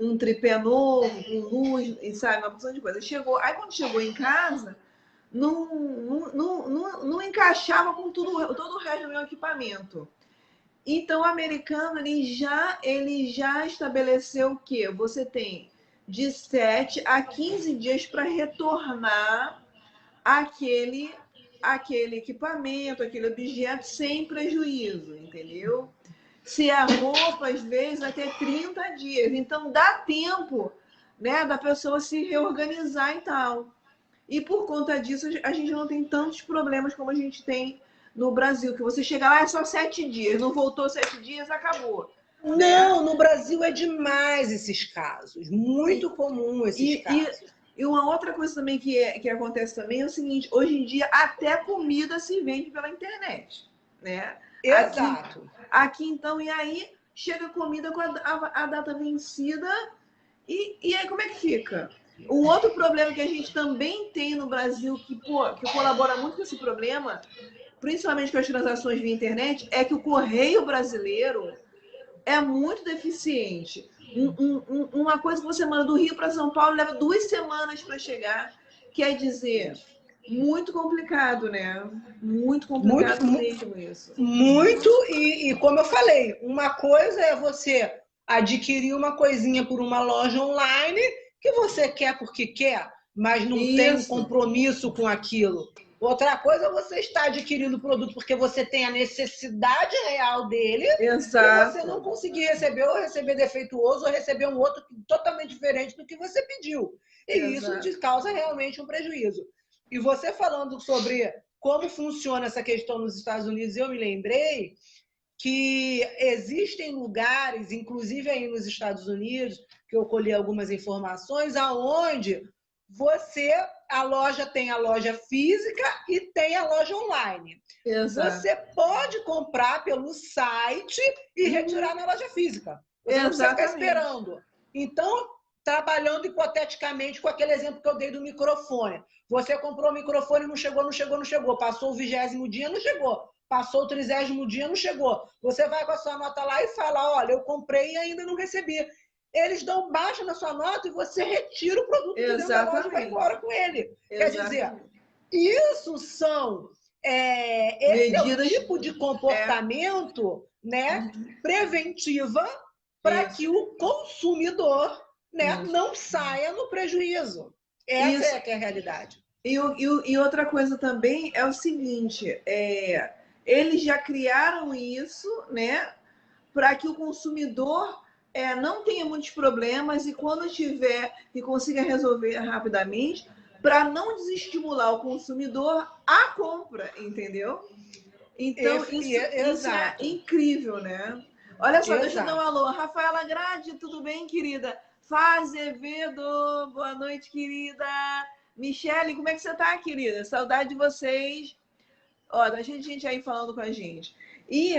um tripé novo, com luz, e sabe, uma porção de coisa. Chegou, aí quando chegou em casa, não encaixava com todo o resto do meu equipamento. Então, o americano ele já estabeleceu que você tem de 7 a 15 dias para retornar aquele, aquele equipamento, aquele objeto sem prejuízo, entendeu? Se a roupa, às vezes, até 30 dias. Então, dá tempo, né, da pessoa se reorganizar e tal. E por conta disso, a gente não tem tantos problemas como a gente tem no Brasil, que você chega lá, é só 7 dias, não voltou 7 dias, acabou. Não, no Brasil é demais esses casos, muito comum esses casos. E uma outra coisa também que acontece também é o seguinte, hoje em dia até comida se vende pela internet, né? Exato. Aqui então, e aí chega comida com a data vencida e aí como é que fica? Um outro problema que a gente também tem no Brasil, que colabora muito com esse problema, principalmente com as transações via internet, é que o correio brasileiro é muito deficiente. Uma coisa que você manda do Rio para São Paulo leva 2 semanas para chegar. Quer dizer, muito complicado, né? Muito complicado mesmo isso. Muito, e como eu falei, uma coisa é você adquirir uma coisinha por uma loja online que você quer porque quer, mas não tem um compromisso com aquilo. Outra coisa é você estar adquirindo o produto porque você tem a necessidade real dele. Exato. E você não conseguir receber, ou receber defeituoso, ou receber um outro totalmente diferente do que você pediu. E isso te causa realmente um prejuízo. E você falando sobre como funciona essa questão nos Estados Unidos, eu me lembrei que existem lugares, inclusive aí nos Estados Unidos, que eu colhi algumas informações, aonde a loja tem a loja física e tem a loja online. Exato. Você pode comprar pelo site e retirar na loja física. Você não precisa ficar esperando. Então, trabalhando hipoteticamente com aquele exemplo que eu dei do microfone. Você comprou o microfone, não chegou. Passou o 20º dia, não chegou. Passou o 30º dia, não chegou. Você vai com a sua nota lá e fala, olha, eu comprei e ainda não recebi. Eles dão baixa na sua nota e você retira o produto de dentro da loja e vai embora com ele. Quer dizer, isso são... esse medidas, é o tipo de comportamento né, preventiva para que o consumidor não saia no prejuízo. Essa é a realidade. E outra coisa também é o seguinte, eles já criaram isso, né, para que o consumidor não tenha muitos problemas e quando tiver e consiga resolver rapidamente, para não desestimular o consumidor à compra, entendeu? Então, isso é incrível, né? Olha só, deixa eu dar um alô. Rafaela Grade, tudo bem, querida? Fazevedo, boa noite, querida. Michele, como é que você tá, querida? Saudade de vocês. Ó, tá cheio de gente aí falando com a gente. E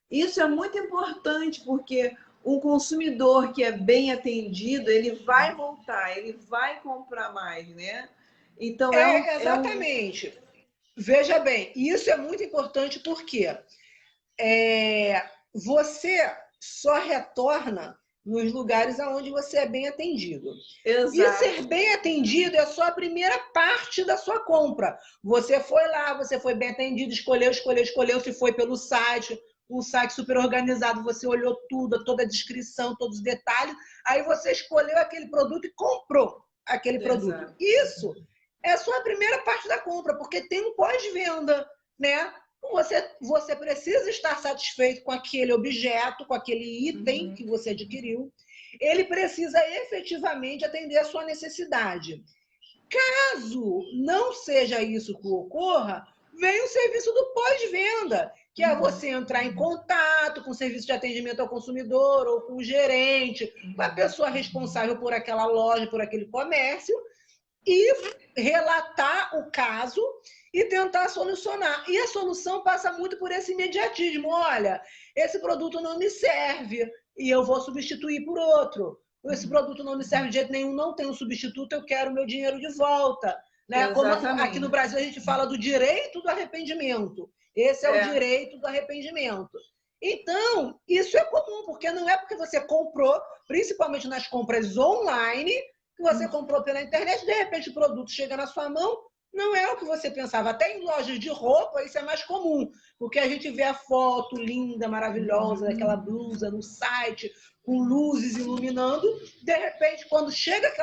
isso é muito importante, porque um consumidor que é bem atendido, ele vai voltar, ele vai comprar mais, né? Então, exatamente. Veja bem, isso é muito importante porque você só retorna nos lugares onde você é bem atendido. Exato. E ser bem atendido é só a primeira parte da sua compra. Você foi lá, você foi bem atendido, escolheu, se foi pelo site, um site super organizado, você olhou tudo, toda a descrição, todos os detalhes, aí você escolheu aquele produto e comprou aquele produto. Isso é só a primeira parte da compra, porque tem um pós-venda, né? Você precisa estar satisfeito com aquele objeto, com aquele item que você adquiriu. Ele precisa efetivamente atender a sua necessidade. Caso não seja isso que ocorra, vem o serviço do pós-venda, que é você entrar em contato com o serviço de atendimento ao consumidor ou com o gerente, com a pessoa responsável por aquela loja, por aquele comércio, e relatar o caso e tentar solucionar. E a solução passa muito por esse imediatismo. Olha, esse produto não me serve e eu vou substituir por outro. Esse produto não me serve de jeito nenhum, não tem um substituto, eu quero meu dinheiro de volta. Né? Como aqui no Brasil a gente fala do direito do arrependimento. Esse é o direito do arrependimento. Então, isso é comum, porque não é porque você comprou, principalmente nas compras online, que você comprou pela internet, de repente o produto chega na sua mão, não é o que você pensava. Até em lojas de roupa isso é mais comum, porque a gente vê a foto linda, maravilhosa daquela blusa no site, com luzes iluminando, de repente, quando chega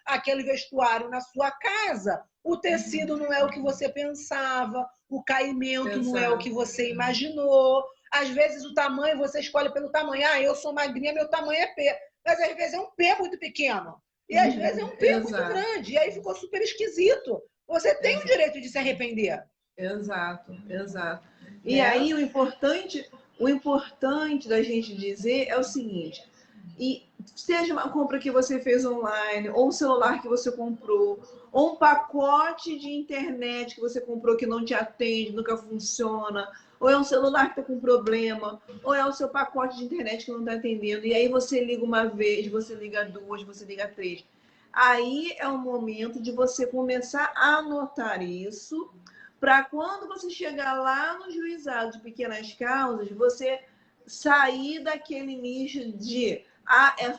aquele vestuário na sua casa, o tecido não é o que você pensava, o caimento não é o que você imaginou. Às vezes o tamanho, você escolhe pelo tamanho. Ah, eu sou magrinha, meu tamanho é P. Mas às vezes é um P muito pequeno. E às vezes é um P muito grande. E aí ficou super esquisito. Você tem o direito de se arrepender. Exato. E aí o importante da gente dizer é o seguinte, e seja uma compra que você fez online, ou um celular que você comprou, ou um pacote de internet que você comprou que não te atende, nunca funciona, ou é um celular que está com problema, ou é o seu pacote de internet que não está atendendo, e aí você liga uma vez, você liga duas, você liga três. Aí é o momento de você começar a anotar isso, para quando você chegar lá no juizado de pequenas causas, você sair daquele nicho de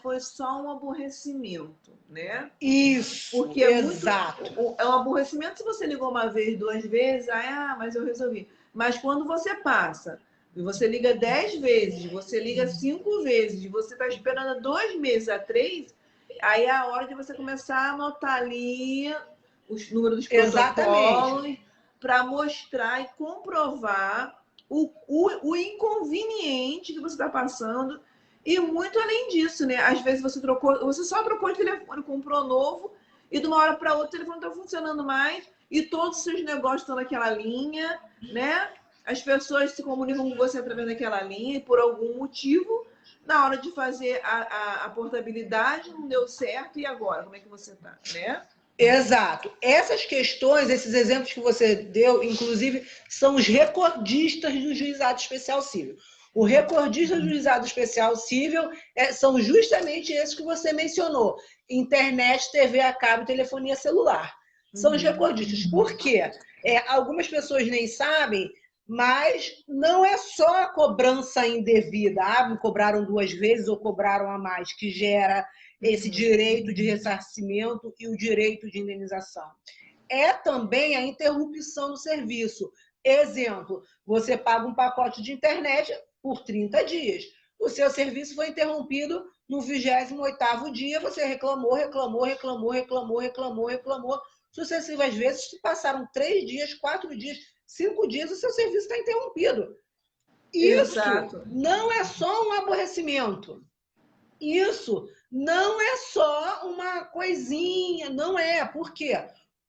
foi só um aborrecimento, né? Isso, porque exato. É um aborrecimento se você ligou uma vez, duas vezes, mas eu resolvi. Mas quando você passa, e você liga 10 vezes, você liga 5 vezes, você está esperando 2 meses a 3, aí é a hora de você começar a anotar ali os números dos protocolos para mostrar e comprovar o inconveniente que você está passando. E muito além disso, né? Às vezes você só trocou de telefone, comprou novo, e de uma hora para outra o telefone não está funcionando mais, e todos os seus negócios estão naquela linha, né? As pessoas se comunicam com você através daquela linha, e por algum motivo, na hora de fazer a portabilidade, não deu certo, e agora? Como é que você está, né? Exato. Essas questões, esses exemplos que você deu, inclusive, são os recordistas do juizado especial civil. O recordista do juizado especial civil são justamente esses que você mencionou: internet, TV a cabo e telefonia celular. São os recordistas. Por quê? Algumas pessoas nem sabem, mas não é só a cobrança indevida. Me cobraram 2 vezes ou cobraram a mais, que gera esse direito de ressarcimento e o direito de indenização. É também a interrupção do serviço. Exemplo, você paga um pacote de internet por 30 dias. O seu serviço foi interrompido no 28º dia, você reclamou. Sucessivas vezes, passaram 3 dias, 4 dias, 5 dias, o seu serviço está interrompido. Isso não é só um aborrecimento. Isso não é só uma coisinha, não é. Por quê?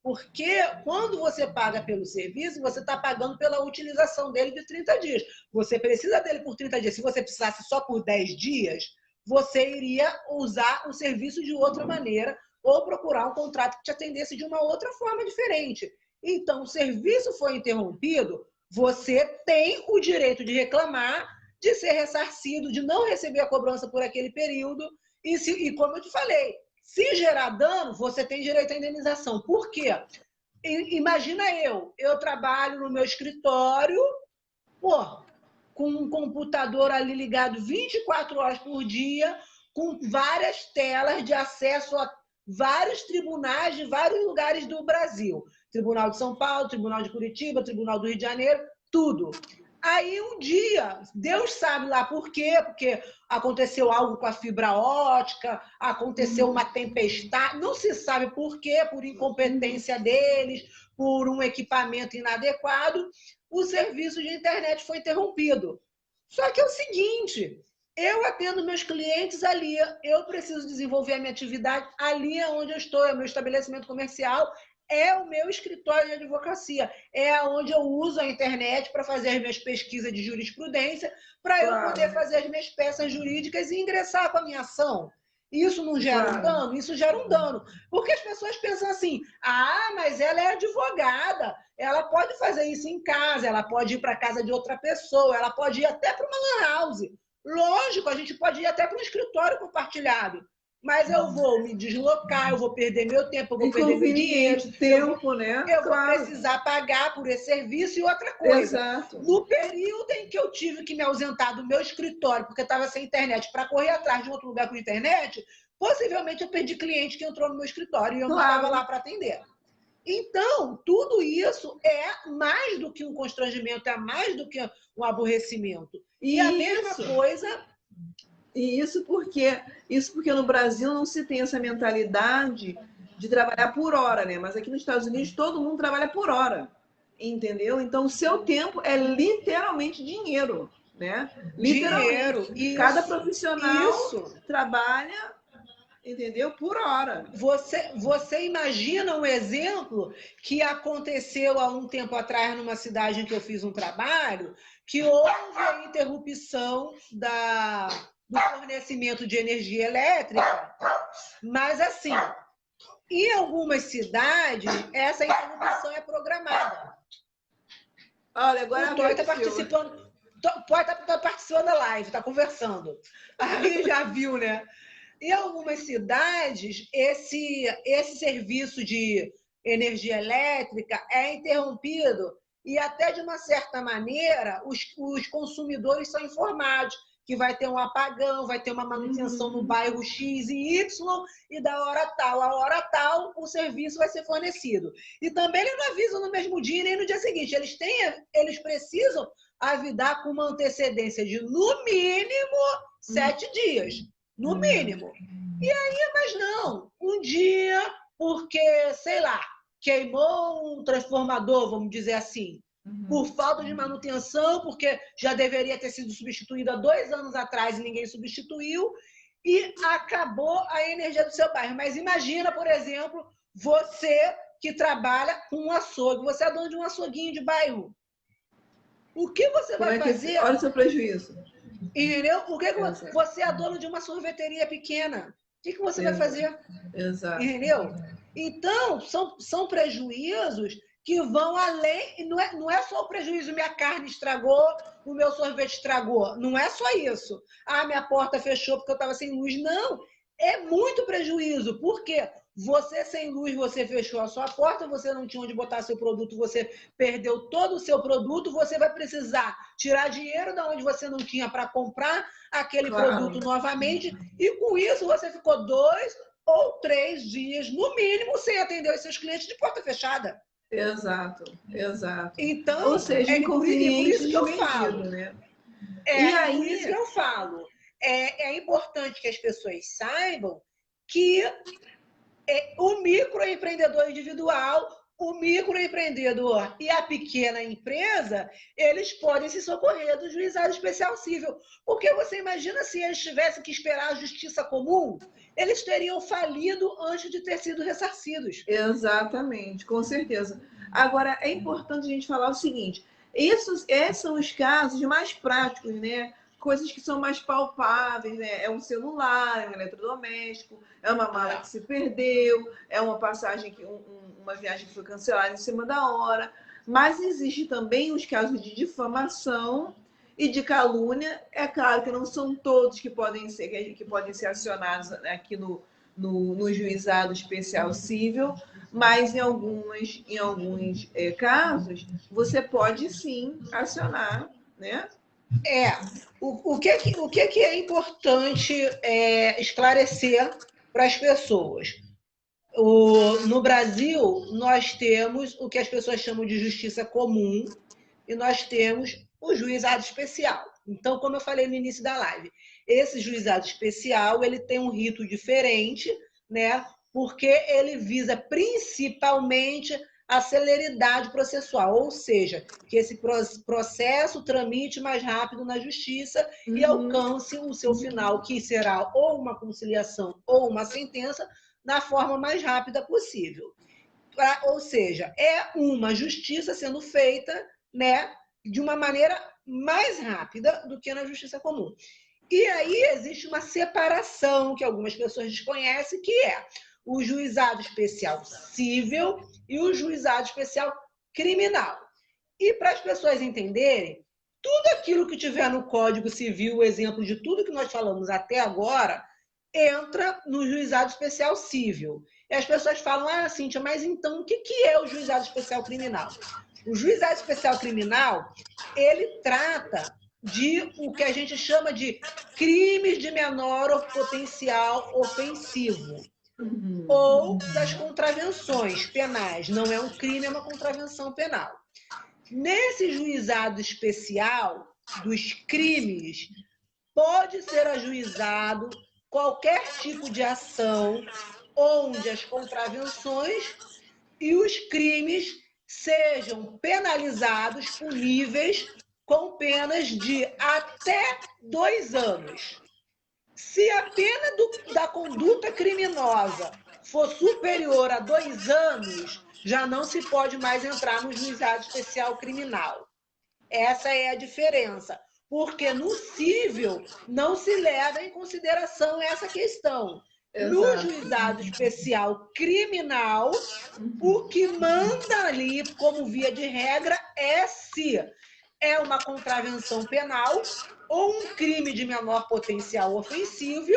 Porque quando você paga pelo serviço, você está pagando pela utilização dele de 30 dias. Você precisa dele por 30 dias. Se você precisasse só por 10 dias, você iria usar o serviço de outra maneira ou procurar um contrato que te atendesse de uma outra forma diferente. Então, o serviço foi interrompido, você tem o direito de reclamar, de ser ressarcido, de não receber a cobrança por aquele período. E como eu te falei, se gerar dano, você tem direito à indenização. Por quê? Imagina eu trabalho no meu escritório, com um computador ali ligado 24 horas por dia, com várias telas de acesso a vários tribunais de vários lugares do Brasil. Tribunal de São Paulo, Tribunal de Curitiba, Tribunal do Rio de Janeiro, tudo. Aí um dia, Deus sabe lá por quê, porque aconteceu algo com a fibra ótica, aconteceu uma tempestade, não se sabe por quê, por incompetência deles, por um equipamento inadequado, o serviço de internet foi interrompido. Só que é o seguinte, eu atendo meus clientes ali, eu preciso desenvolver a minha atividade ali onde eu estou, é o meu estabelecimento comercial, é o meu escritório de advocacia, é onde eu uso a internet para fazer as minhas pesquisas de jurisprudência, para eu poder fazer as minhas peças jurídicas e ingressar com a minha ação. Isso não gera um dano? Isso gera um dano. Porque as pessoas pensam assim, mas ela é advogada, ela pode fazer isso em casa, ela pode ir para a casa de outra pessoa, ela pode ir até para uma lan house. Lógico, a gente pode ir até para um escritório compartilhado. Mas eu vou me deslocar, eu vou perder meu tempo, eu vou perder meu dinheiro. Inconveniente, tempo, né? Eu vou Claro. precisar pagar por esse serviço e outra coisa. Exato. No período em que eu tive que me ausentar do meu escritório, porque estava sem internet, para correr atrás de outro lugar com internet, possivelmente eu perdi cliente que entrou no meu escritório e eu não estava lá para atender. Então, tudo isso é mais do que um constrangimento, é mais do que um aborrecimento. E a mesma coisa... Isso porque no Brasil não se tem essa mentalidade de trabalhar por hora, né? Mas aqui nos Estados Unidos todo mundo trabalha por hora, entendeu? Então o seu tempo é literalmente dinheiro, né? Literalmente. Dinheiro. Cada profissional trabalha, entendeu? Por hora. Você imagina um exemplo que aconteceu há um tempo atrás numa cidade em que eu fiz um trabalho, que houve a interrupção do fornecimento de energia elétrica, mas assim, em algumas cidades, essa interrupção é programada. Olha, agora o Toy está participando. Pode estar participando da live, está conversando. Aí já viu, né? Em algumas cidades, esse serviço de energia elétrica é interrompido e até de uma certa maneira os consumidores são informados que vai ter um apagão, vai ter uma manutenção no bairro X e Y, e da hora tal a hora tal o serviço vai ser fornecido. E também eles não avisam no mesmo dia nem no dia seguinte. Eles precisam avisar com uma antecedência de, no mínimo, 7 dias. No mínimo. E aí, mas não. Um dia, porque, sei lá, queimou um transformador, vamos dizer assim, por falta de manutenção, porque já deveria ter sido substituído há 2 anos atrás e ninguém substituiu, e acabou a energia do seu bairro. Mas imagina, por exemplo, você que trabalha com um açougue, você é dono de um açouguinho de bairro. O que você vai fazer? Olha o seu prejuízo. Entendeu? Você é dono de uma sorveteria pequena. O que você vai fazer? Exato. Entendeu? Então, são prejuízos que vão além. Não é só o prejuízo, minha carne estragou, o meu sorvete estragou. Não é só isso. Minha porta fechou porque eu estava sem luz. Não. É muito prejuízo. Por quê? Você sem luz, você fechou a sua porta, você não tinha onde botar seu produto, você perdeu todo o seu produto, você vai precisar tirar dinheiro da onde você não tinha para comprar aquele produto novamente, e com isso você ficou 2 ou 3 dias, no mínimo, sem atender os seus clientes de porta fechada. Exato. Então, ou seja, inconveniente, por isso que eu falo, né? Por isso que eu falo. É importante que as pessoas saibam que o microempreendedor individual, o microempreendedor e a pequena empresa, eles podem se socorrer do juizado especial civil. Porque você imagina se eles tivessem que esperar a justiça comum, eles teriam falido antes de ter sido ressarcidos. Exatamente, com certeza. Agora, é importante a gente falar o seguinte, esses são os casos mais práticos, né? Coisas que são mais palpáveis, né? É um celular, é um eletrodoméstico, é uma mala que se perdeu, é uma passagem, uma viagem que foi cancelada em cima da hora. Mas existe também os casos de difamação e de calúnia. É claro que não são todos que podem ser acionados aqui no juizado especial civil, mas em alguns casos você pode sim acionar, né? O que é importante esclarecer para as pessoas? No Brasil, nós temos o que as pessoas chamam de justiça comum e nós temos o juizado especial. Então, como eu falei no início da live, esse juizado especial ele tem um rito diferente, né? Porque ele visa principalmente a celeridade processual, ou seja, que esse processo tramite mais rápido na justiça e alcance o seu final, que será ou uma conciliação ou uma sentença, da forma mais rápida possível. Ou seja, é uma justiça sendo feita, né, de uma maneira mais rápida do que na justiça comum. E aí existe uma separação que algumas pessoas desconhecem, que é o juizado especial civil e o juizado especial criminal. E para as pessoas entenderem, tudo aquilo que tiver no Código Civil, o exemplo de tudo que nós falamos até agora, entra no juizado especial civil. E as pessoas falam, Cíntia, mas então o que é o juizado especial criminal? O juizado especial criminal, ele trata de o que a gente chama de crimes de menor potencial ofensivo, ou das contravenções penais. Não é um crime, é uma contravenção penal. Nesse juizado especial dos crimes, pode ser ajuizado qualquer tipo de ação onde as contravenções e os crimes sejam penalizados, puníveis, com penas de até 2 anos. Se a pena da conduta criminosa for superior a 2 anos, já não se pode mais entrar no juizado especial criminal. Essa é a diferença. Porque no cível não se leva em consideração essa questão. Exato. No juizado especial criminal, o que manda ali, como via de regra, é se é uma contravenção penal ou um crime de menor potencial ofensivo,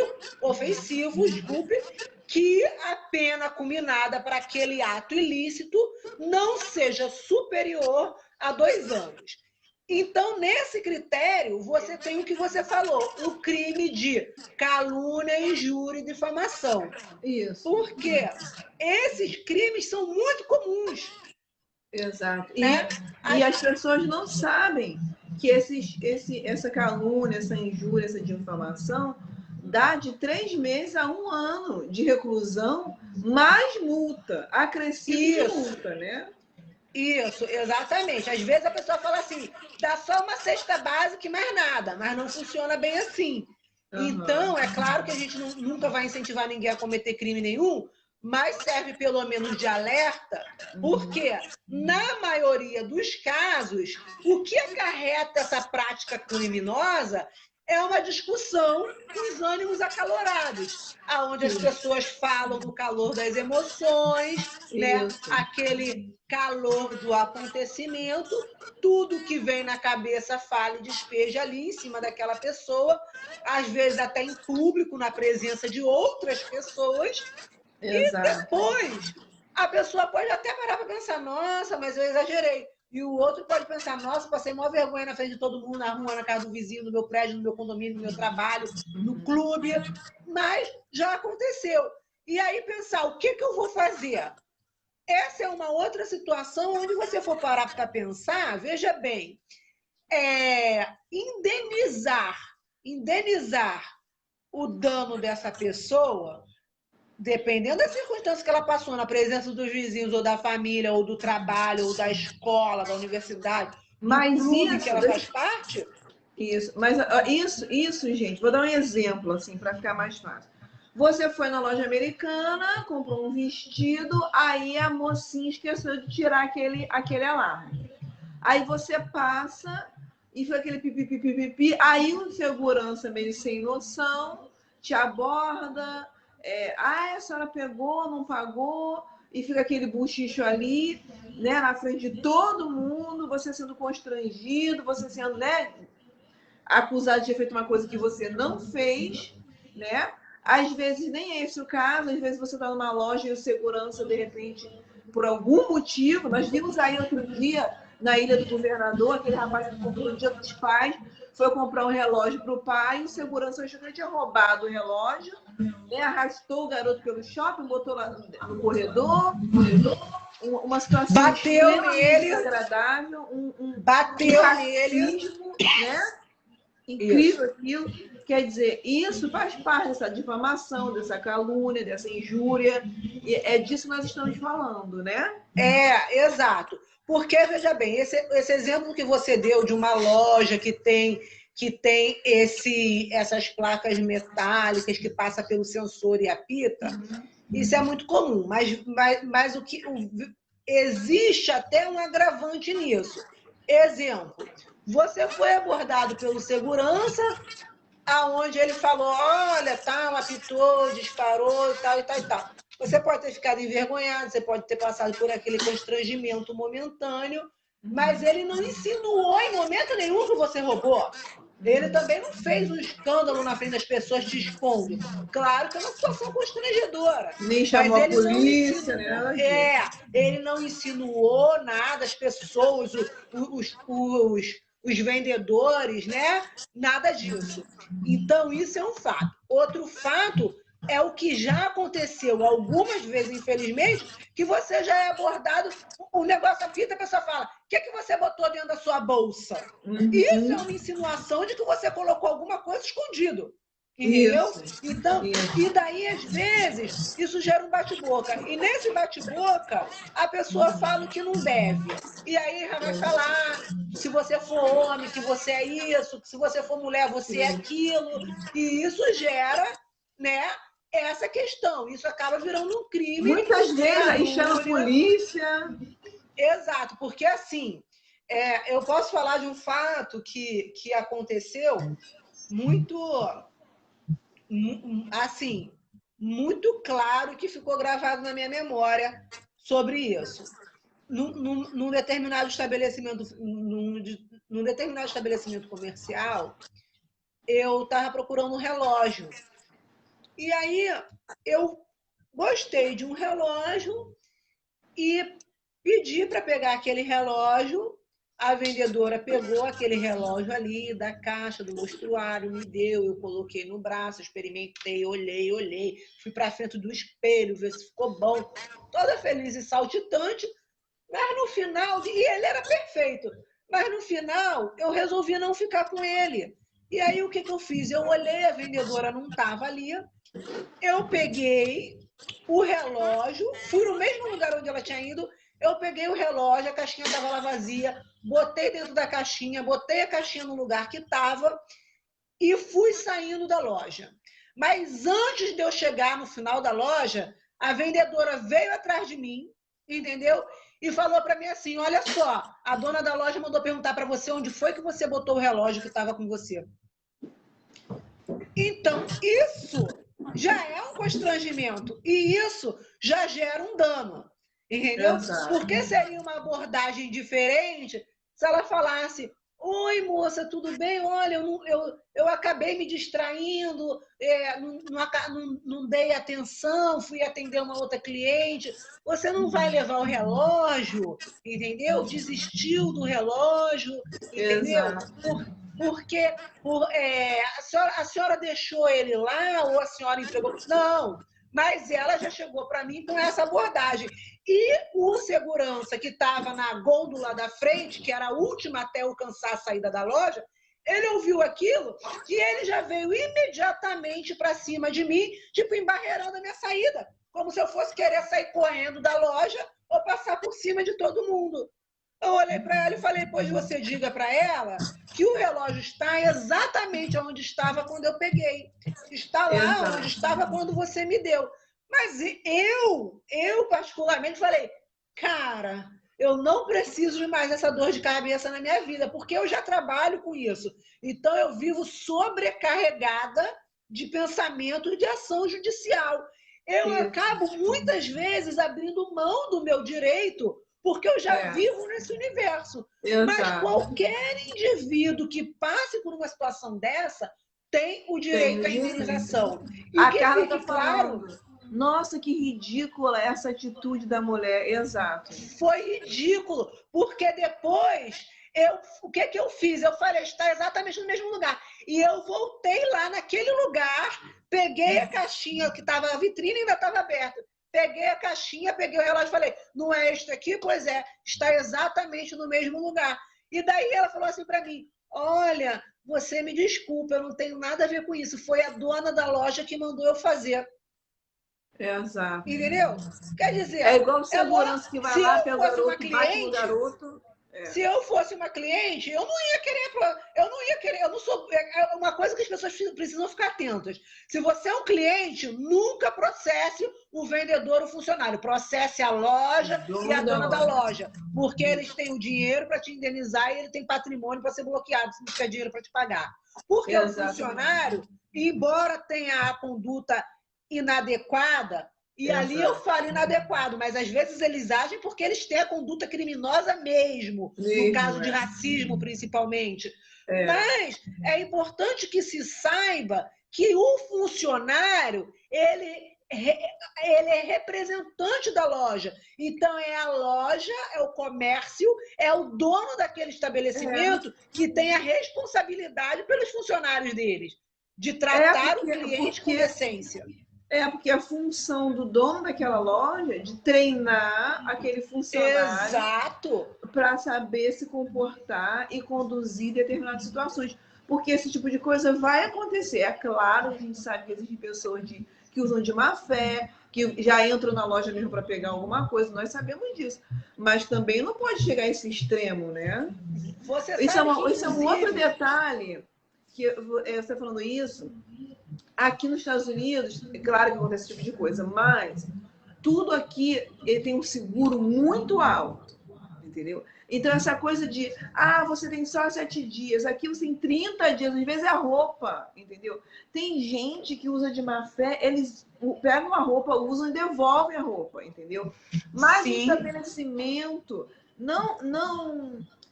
que a pena combinada para aquele ato ilícito não seja superior a 2 anos. Então, nesse critério, você tem o que você falou, o crime de calúnia, injúria e difamação. Isso. Porque esses crimes são muito comuns. Exato. E as pessoas não sabem que essa calúnia, essa injúria, essa difamação dá de 3 meses a 1 ano de reclusão, mais multa, acrescido de multa, né? Isso, exatamente. Às vezes a pessoa fala assim, dá só uma cesta básica e mais nada, mas não funciona bem assim. Então, é claro que a gente nunca vai incentivar ninguém a cometer crime nenhum, mas serve pelo menos de alerta, porque na maioria dos casos, o que acarreta essa prática criminosa é uma discussão com os ânimos acalorados, aonde as pessoas falam no calor das emoções, né? Aquele calor do acontecimento, tudo que vem na cabeça fala e despeja ali em cima daquela pessoa, às vezes até em público, na presença de outras pessoas. Exato. E depois a pessoa pode até parar para pensar, nossa, mas eu exagerei. E o outro pode pensar, nossa, passei maior vergonha na frente de todo mundo, na rua, na casa do vizinho, no meu prédio, no meu condomínio, no meu trabalho, no clube. Mas já aconteceu. E aí pensar, o que eu vou fazer? Essa é uma outra situação onde você for parar para pensar, veja bem, indenizar o dano dessa pessoa, dependendo das circunstâncias que ela passou, na presença dos vizinhos, ou da família, ou do trabalho, ou da escola, da universidade, mas do clube que ela faz parte. Isso, mas isso, gente, vou dar um exemplo, assim, para ficar mais fácil. Você foi na loja americana, comprou um vestido, aí a mocinha esqueceu de tirar aquele alarme. Aí você passa e fica aquele pipi, aí o segurança meio sem noção te aborda, a senhora pegou, não pagou, e fica aquele buchicho ali, né, na frente de todo mundo, você sendo constrangido, você sendo, né, acusado de ter feito uma coisa que você não fez, né? Às vezes nem é esse o caso, às vezes você está numa loja e o segurança, de repente, por algum motivo, nós vimos aí outro dia, na Ilha do Governador, aquele rapaz que comprou no Dia dos Pais, foi comprar um relógio para o pai, e o segurança achou que ele tinha roubado o relógio, né? Arrastou o garoto pelo shopping, botou lá no corredor, uma situação bateu nele, desagradável, bateu nele, né? Incrível aquilo. Quer dizer, isso faz parte dessa difamação, dessa calúnia, dessa injúria. E é disso que nós estamos falando, né? Exato. Porque, veja bem, esse exemplo que você deu de uma loja que tem essas placas metálicas que passa pelo sensor e apita, isso é muito comum. Mas existe até um agravante nisso. Exemplo, você foi abordado pelo segurança, aonde ele falou, olha, tal, apitou, disparou e tal, e tal, e tal. Você pode ter ficado envergonhado, você pode ter passado por aquele constrangimento momentâneo, mas ele não insinuou em momento nenhum que você roubou. Ele também não fez um escândalo na frente das pessoas te expondo. Claro que é uma situação constrangedora. Nem chamou a polícia, né? Nada disso. Ele não insinuou nada, as pessoas, os vendedores, né? Nada disso. Então, isso é um fato. Outro fato é o que já aconteceu algumas vezes, infelizmente, que você já é abordado, o negócio apita, a pessoa fala, o que você botou dentro da sua bolsa? Isso é uma insinuação de que você colocou alguma coisa escondido. Entendeu? Isso. Então, e daí, às vezes, isso gera um bate-boca. E nesse bate-boca, a pessoa fala o que não deve. E aí já vai falar, se você for homem, que você é isso, que se você for mulher, você é aquilo. E isso gera, né, essa questão. Isso acaba virando um crime. Muitas vezes aí chama a polícia. Exato, porque assim, eu posso falar de um fato que aconteceu muito, assim, muito claro, que ficou gravado na minha memória sobre isso. Num determinado estabelecimento comercial, eu estava procurando um relógio. E aí eu gostei de um relógio e pedi para pegar aquele relógio. A vendedora pegou aquele relógio ali da caixa, do mostruário, me deu, eu coloquei no braço, experimentei, olhei, fui para frente do espelho, ver se ficou bom, toda feliz e saltitante, mas no final, e ele era perfeito, mas no final eu resolvi não ficar com ele. E aí o que eu fiz? Eu olhei, a vendedora não estava ali, eu peguei o relógio, fui no mesmo lugar onde ela tinha ido, eu peguei o relógio, a caixinha estava lá vazia, botei dentro da caixinha, botei a caixinha no lugar que estava e fui saindo da loja. Mas antes de eu chegar no final da loja, a vendedora veio atrás de mim, entendeu? E falou para mim assim, olha só, a dona da loja mandou perguntar para você onde foi que você botou o relógio que estava com você. Então, isso já é um constrangimento e isso já gera um dano, entendeu? Exato. Porque seria uma abordagem diferente se ela falasse: oi, moça, tudo bem? Olha, eu acabei me distraindo, não dei atenção, fui atender uma outra cliente. Você não vai levar o relógio, entendeu? Desistiu do relógio, entendeu? Porque a senhora deixou ele lá ou a senhora entregou? Não, mas ela já chegou para mim com essa abordagem. E o segurança que estava na gôndola da frente, que era a última até alcançar a saída da loja, ele ouviu aquilo e ele já veio imediatamente para cima de mim, tipo, embarreirando a minha saída, como se eu fosse querer sair correndo da loja ou passar por cima de todo mundo. Eu olhei para ela e falei, pois você diga para ela que o relógio está exatamente onde estava quando eu peguei. Está lá onde estava quando você me deu. Mas eu particularmente falei, cara, eu não preciso de mais essa dor de cabeça na minha vida, porque eu já trabalho com isso. Então eu vivo sobrecarregada de pensamento e de ação judicial. Eu acabo muitas vezes abrindo mão do meu direito porque eu já vivo nesse universo. Exato. Mas qualquer indivíduo que passe por uma situação dessa tem o direito à indenização. E a Carla está claro. Nossa, que ridícula essa atitude da mulher. Exato. Foi ridículo, porque depois o que eu fiz? Eu falei, está exatamente no mesmo lugar. E eu voltei lá naquele lugar, peguei a caixinha que estava, a vitrine ainda estava aberta. Peguei a caixinha, peguei o relógio e falei, não é este aqui? Pois é, está exatamente no mesmo lugar. E daí ela falou assim para mim, olha, você me desculpa, eu não tenho nada a ver com isso. Foi a dona da loja que mandou eu fazer. Exato. Entendeu? Quer dizer... É igual o segurança que vai lá, pega o garoto, bate no garoto... Se eu fosse uma cliente, eu não ia querer, eu não sou, é uma coisa que as pessoas precisam ficar atentas. Se você é um cliente, nunca processe o vendedor ou o funcionário, processe a loja e a dona da loja, porque eles têm o dinheiro para te indenizar e ele tem patrimônio para ser bloqueado se não tiver dinheiro para te pagar. Porque o funcionário, embora tenha a conduta inadequada, E ali eu falo inadequado, mas às vezes eles agem porque eles têm a conduta criminosa mesmo, no caso de racismo, principalmente. Mas é importante que se saiba que o funcionário, ele é representante da loja. Então, é a loja, é o comércio, é o dono daquele estabelecimento que tem a responsabilidade pelos funcionários deles, de tratar o cliente com decência. Porque a função do dono daquela loja é de treinar aquele funcionário para saber se comportar e conduzir determinadas situações. Porque esse tipo de coisa vai acontecer. É claro, a gente sabe que existem pessoas que usam de má fé, que já entram na loja mesmo para pegar alguma coisa, nós sabemos disso. Mas também não pode chegar a esse extremo, né? Isso é um outro detalhe, que você está falando isso. Aqui nos Estados Unidos, é claro que acontece esse tipo de coisa, mas tudo aqui ele tem um seguro muito alto, entendeu? Então, essa coisa de, você tem só 7 dias, aqui você tem 30 dias, às vezes é a roupa, entendeu? Tem gente que usa de má fé, eles pegam a roupa, usam e devolvem a roupa, entendeu? Mas o estabelecimento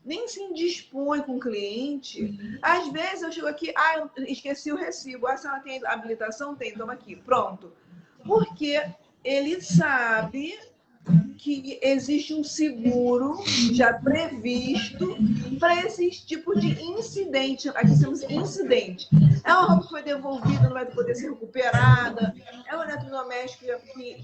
nem se indispõe com o cliente. Às vezes eu chego aqui, eu esqueci o recibo. A senhora tem habilitação? Tem, toma aqui. Pronto. Porque ele sabe que existe um seguro já previsto para esses tipos de incidente. Aqui temos incidente. É uma roupa que foi devolvida, não vai poder ser recuperada. É um eletrodoméstico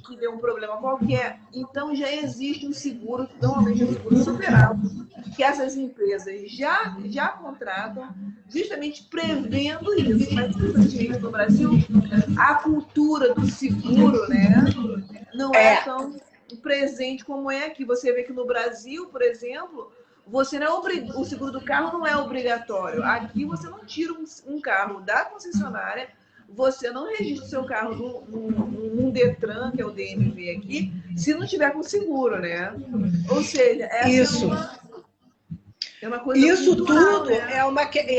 que deu um problema qualquer. Então, já existe um seguro, normalmente é um seguro super alto, que essas empresas já contratam, justamente prevendo isso. Mas, infelizmente, no Brasil, a cultura do seguro, né, não é tão presente como é aqui. Você vê que no Brasil, por exemplo, você não o seguro do carro não é obrigatório. Aqui você não tira um carro da concessionária, você não registra o seu carro num Detran, que é o DMV aqui, se não tiver com seguro, né? Ou seja, essa é uma coisa isso cultural, tudo né?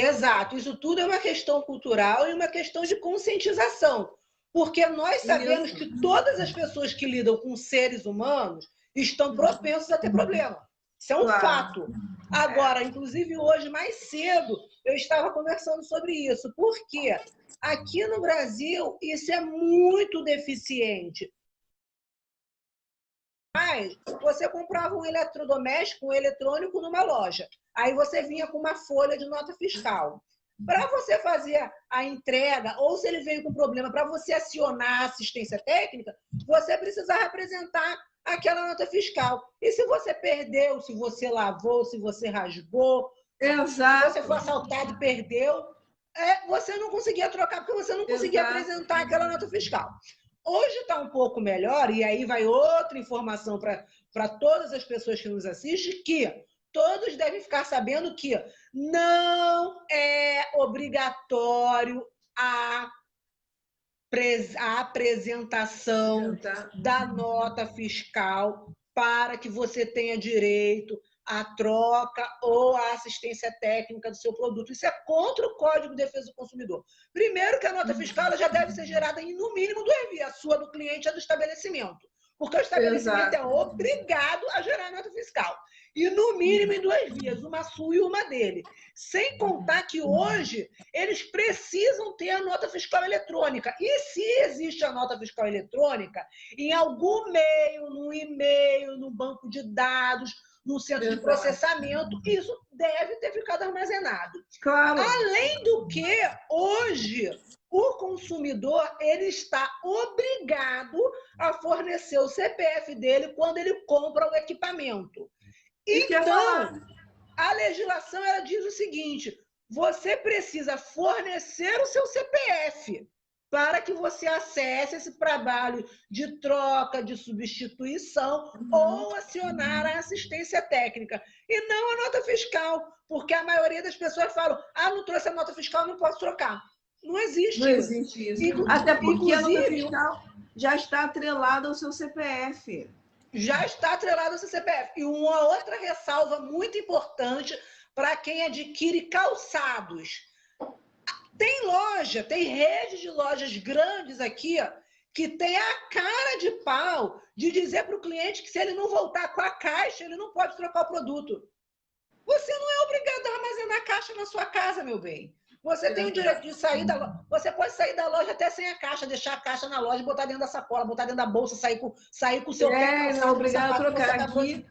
Exato, isso tudo é uma questão cultural e uma questão de conscientização. Porque nós sabemos que todas as pessoas que lidam com seres humanos estão propensos a ter problema. Isso é um fato. Agora, inclusive hoje, mais cedo, eu estava conversando sobre isso. Por quê? Aqui no Brasil, isso é muito deficiente. Mas você comprava um eletrodoméstico, um eletrônico numa loja. Aí você vinha com uma folha de nota fiscal. Para você fazer a entrega, ou se ele veio com problema, para você acionar a assistência técnica, você precisava apresentar aquela nota fiscal. E se você perdeu, se você lavou, se você rasgou, se você foi assaltado e perdeu, você não conseguia trocar, porque você não conseguia apresentar aquela nota fiscal. Hoje está um pouco melhor, e aí vai outra informação para todas as pessoas que nos assistem, que todos devem ficar sabendo que não é obrigatório a apresentação da nota fiscal para que você tenha direito à troca ou à assistência técnica do seu produto. Isso é contra o Código de Defesa do Consumidor. Primeiro que a nota fiscal já deve ser gerada em, no mínimo, 2 vias, a sua do cliente e a do estabelecimento. Porque o estabelecimento é obrigado a gerar nota fiscal. E, no mínimo, em 2 vias, uma sua e uma dele. Sem contar que hoje eles precisam ter a nota fiscal eletrônica. E se existe a nota fiscal eletrônica, em algum meio, no e-mail, no banco de dados, no centro de processamento, isso deve ter ficado armazenado. Claro. Além do que, hoje, o consumidor ele está obrigado a fornecer o CPF dele quando ele compra o equipamento. Então, a legislação ela diz o seguinte: você precisa fornecer o seu CPF para que você acesse esse trabalho de troca, de substituição ou acionar a assistência técnica. E não a nota fiscal, porque a maioria das pessoas falam: não trouxe a nota fiscal, não posso trocar. Não existe isso. Até porque a nota fiscal já está atrelada ao seu CPF. Já está atrelado ao seu CPF. E uma outra ressalva muito importante para quem adquire calçados. Tem rede de lojas grandes aqui que tem a cara de pau de dizer para o cliente que se ele não voltar com a caixa, ele não pode trocar o produto. Você não é obrigado a armazenar a caixa na sua casa, meu bem. Você tem o direito de sair da loja. Você pode sair da loja até sem a caixa, deixar a caixa na loja, botar dentro da sacola, botar dentro da bolsa, sair com o seu pé calçado. Não é obrigado a trocar aqui.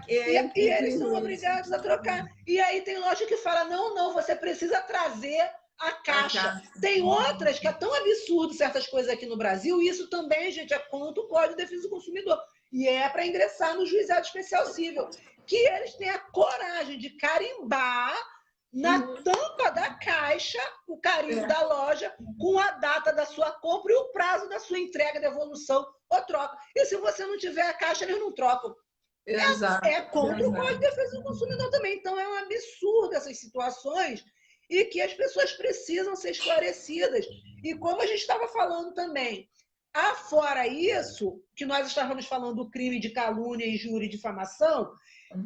E eles são obrigados a trocar. E aí tem loja que fala, não, você precisa trazer a caixa. Tem outras que é tão absurdo certas coisas aqui no Brasil, e isso também, gente, é contra o Código de Defesa do Consumidor. E é para ingressar no Juizado Especial Cível. Que eles têm a coragem de carimbar na tampa da caixa o carimbo da loja com a data da sua compra e o prazo da sua entrega, devolução ou troca. E se você não tiver a caixa, eles não trocam. É contra o Código de Defesa do Consumidor também. Então, é um absurdo essas situações e que as pessoas precisam ser esclarecidas. E como a gente estava falando também, afora isso, que nós estávamos falando do crime de calúnia, injúria e difamação,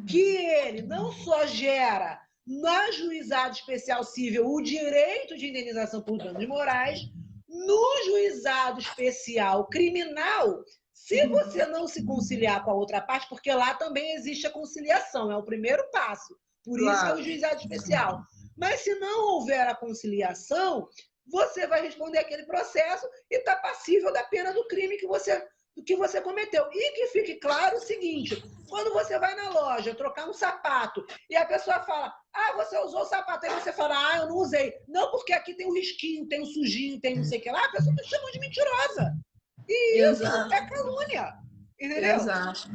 que ele não só gera no Juizado Especial Cível o direito de indenização por danos morais, no Juizado Especial Criminal, se você não se conciliar com a outra parte, porque lá também existe a conciliação, é o primeiro passo, por isso que é o Juizado Especial. Mas se não houver a conciliação, você vai responder aquele processo e está passível da pena do crime que você cometeu. E que fique claro o seguinte, quando você vai na loja trocar um sapato e a pessoa fala, você usou o sapato, aí você fala, eu não usei. Não, porque aqui tem um risquinho, tem um sujinho, tem não sei o que lá, a pessoa me chamou de mentirosa. E isso é calúnia. Entendeu? Exato.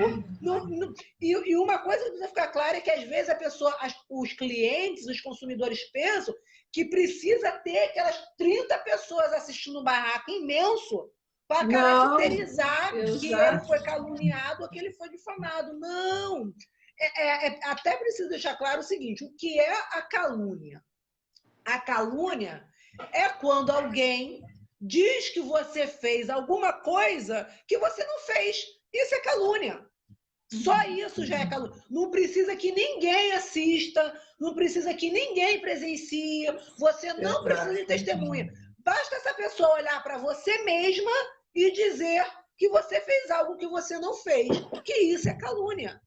E uma coisa que precisa ficar clara é que às vezes os clientes, os consumidores pensam que precisa ter aquelas 30 pessoas assistindo um barraco imenso para caracterizar que ele foi caluniado ou que ele foi difamado. Não! Até preciso deixar claro o seguinte, o que é a calúnia? A calúnia é quando alguém diz que você fez alguma coisa que você não fez. Isso é calúnia. Só isso já é calúnia. Não precisa que ninguém assista, não precisa que ninguém presencie, você não precisa de testemunha. Basta essa pessoa olhar para você mesma e dizer que você fez algo que você não fez, que isso é calúnia.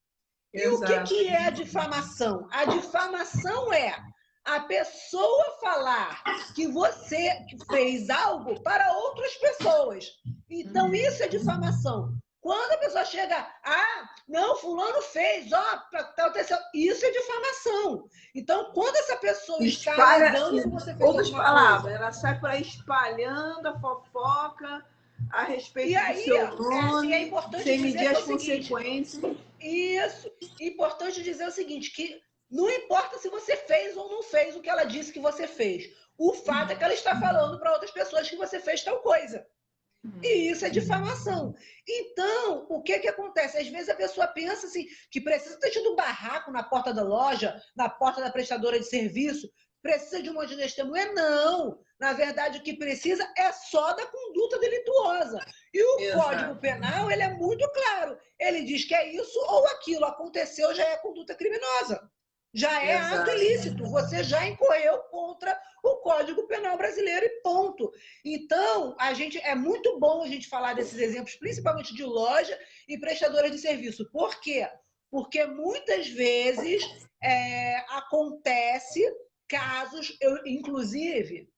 Exato. E o que é a difamação? A difamação é a pessoa falar que você fez algo para outras pessoas. Então, isso é difamação. Quando a pessoa chega, não, fulano fez, aconteceu. Isso é difamação. Então, quando essa pessoa está alegando que você fez outras palavras, ela sai por aí espalhando a fofoca a respeito do seu nome, é importante sem medir as consequências. Isso. É importante dizer o seguinte, que não importa se você fez ou não fez o que ela disse que você fez. O fato é que ela está falando para outras pessoas que você fez tal coisa. E isso é difamação. Então, o que acontece? Às vezes a pessoa pensa assim, que precisa ter tido um barraco na porta da loja, na porta da prestadora de serviço, precisa de um monte de testemunha. Não! Na verdade, o que precisa é só da conduta delituosa. E o Código Penal, ele é muito claro. Ele diz que é isso ou aquilo. Aconteceu, já é conduta criminosa. Já é ato ilícito. Você já incorreu contra o Código Penal brasileiro e ponto. Então, é muito bom a gente falar desses exemplos, principalmente de loja e prestadora de serviço. Por quê? Porque muitas vezes acontece casos, inclusive,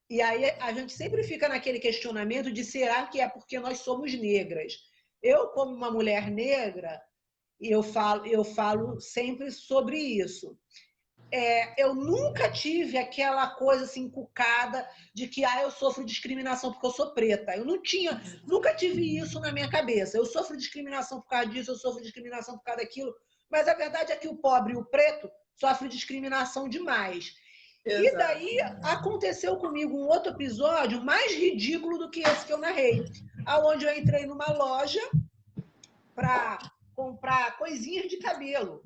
e aí a gente sempre fica naquele questionamento de será que é porque nós somos negras? Eu, como uma mulher negra, eu falo sempre sobre isso. Eu nunca tive aquela coisa assim, encucada de que eu sofro discriminação porque eu sou preta. Eu nunca tive isso na minha cabeça. Eu sofro discriminação por causa disso, eu sofro discriminação por causa daquilo. Mas a verdade é que o pobre e o preto sofrem discriminação demais. Exato. E daí aconteceu comigo um outro episódio mais ridículo do que esse que eu narrei, onde eu entrei numa loja para comprar coisinhas de cabelo.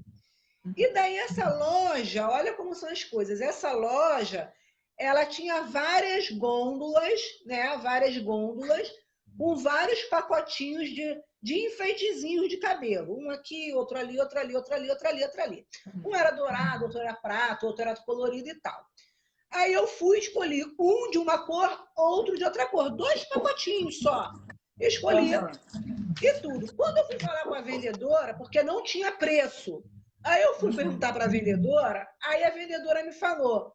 E daí essa loja, olha como são as coisas, essa loja, ela tinha várias gôndolas, né? Várias gôndolas com vários pacotinhos de enfeitezinhos de cabelo. Um aqui, outro ali, outro ali, outro ali, outro ali, outro ali. Um era dourado, outro era prata, outro era colorido e tal. Aí eu fui escolher um de uma cor, outro de outra cor. 2 pacotinhos só. Escolhi e tudo. Quando eu fui falar com a vendedora, porque não tinha preço, aí eu fui perguntar para a vendedora, aí a vendedora me falou: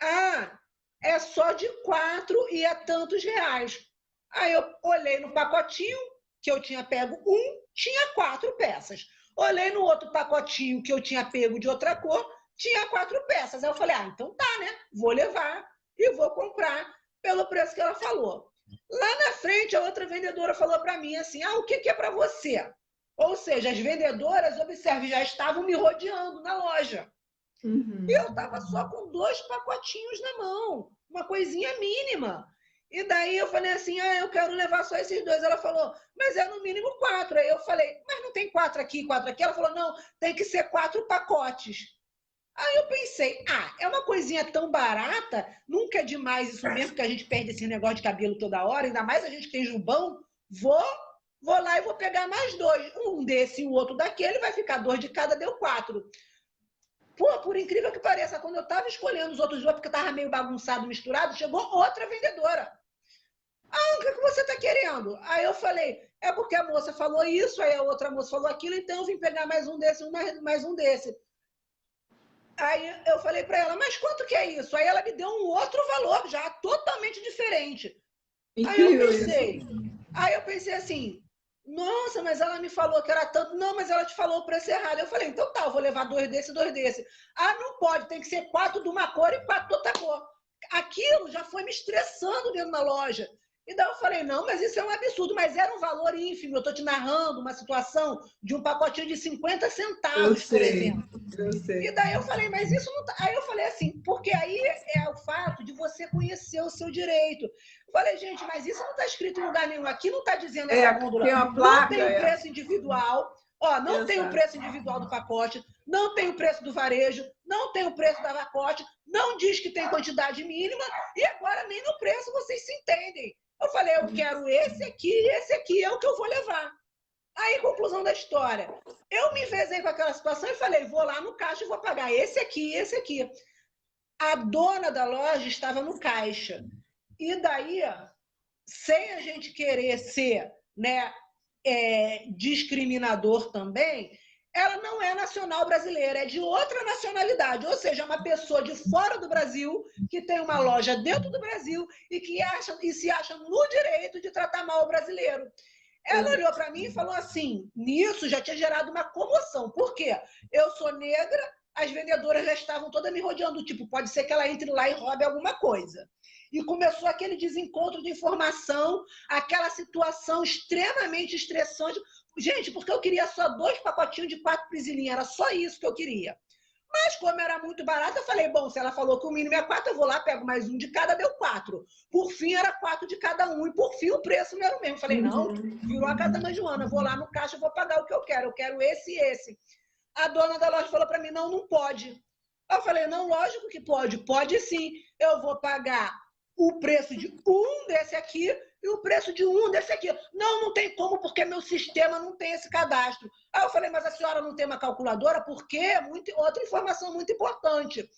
ah, é só de 4 e é tantos reais. Aí eu olhei no pacotinho, que eu tinha pego um, tinha 4 peças. Olhei no outro pacotinho que eu tinha pego de outra cor, tinha 4 peças. Aí eu falei, então tá, né? Vou levar e vou comprar pelo preço que ela falou. Lá na frente, a outra vendedora falou para mim assim, o que é para você? Ou seja, as vendedoras, observe, já estavam me rodeando na loja. E eu estava só com 2 pacotinhos na mão, uma coisinha mínima. E daí eu falei assim, eu quero levar só esses 2. Ela falou, mas é no mínimo 4. Aí eu falei, mas não tem 4 aqui, 4 aqui? Ela falou, não, tem que ser 4 pacotes. Aí eu pensei, é uma coisinha tão barata, nunca é demais isso mesmo, que a gente perde esse negócio de cabelo toda hora, ainda mais a gente que tem jubão, vou lá e vou pegar mais 2. Um desse e o outro daquele, vai ficar 2 de cada, deu 4. Pô, por incrível que pareça, quando eu estava escolhendo os outros 2, porque estava meio bagunçado, misturado, chegou outra vendedora. O que você está querendo? Aí eu falei, é porque a moça falou isso, aí a outra moça falou aquilo, então eu vim pegar mais um desse, mais um desse. Aí eu falei para ela, mas quanto que é isso? Aí ela me deu um outro valor já, totalmente diferente. Aí eu pensei assim, nossa, mas ela me falou que era tanto. Não, mas ela te falou o preço errado. Eu falei, então tá, eu vou levar 2 desse e 2 desse. Não pode, tem que ser 4 de uma cor e 4 de outra cor. Aquilo já foi me estressando dentro da loja. E daí eu falei, não, mas isso é um absurdo, mas era um valor ínfimo. Eu estou te narrando uma situação de um pacotinho de 50 centavos, por exemplo. Eu sei. E daí eu falei, mas isso não tá. Aí eu falei assim, porque aí é o fato de você conhecer o seu direito. Eu falei, gente, mas isso não está escrito em lugar nenhum. Aqui não está dizendo essa gôndola. Tem uma placa, não tem o preço individual. Não tem o preço individual do pacote, não tem o preço do varejo, não tem o preço da pacote, não diz que tem quantidade mínima, e agora nem no preço vocês se entendem. Eu falei, eu quero esse aqui é o que eu vou levar. Aí, conclusão da história. Eu me envezei com aquela situação e falei, vou lá no caixa e vou pagar esse aqui e esse aqui. A dona da loja estava no caixa. E daí, sem a gente querer ser, né, discriminador também, ela não é nacional brasileira, é de outra nacionalidade, ou seja, é uma pessoa de fora do Brasil que tem uma loja dentro do Brasil e que se acha no direito de tratar mal o brasileiro. Ela olhou para mim e falou assim, nisso já tinha gerado uma comoção. Por quê? Eu sou negra, as vendedoras já estavam todas me rodeando, tipo, pode ser que ela entre lá e roube alguma coisa. E começou aquele desencontro de informação, aquela situação extremamente estressante. Gente, porque eu queria só 2 pacotinhos de 4 prisilinhas, era só isso que eu queria. Mas como era muito barato, eu falei, bom, se ela falou que o mínimo é 4, eu vou lá, pego mais um de cada, deu 4. Por fim, era 4 de cada um. E por fim, o preço não era o mesmo. Eu falei, não, virou a casa da mãe Joana, eu vou lá no caixa, vou pagar o que eu quero esse e esse. A dona da loja falou para mim, não pode. Eu falei, não, lógico que pode sim. Eu vou pagar o preço de um desse aqui e o preço de um desse aqui. Não tem como, porque meu sistema não tem esse cadastro. Aí eu falei, mas a senhora não tem uma calculadora? Porque outra informação muito importante.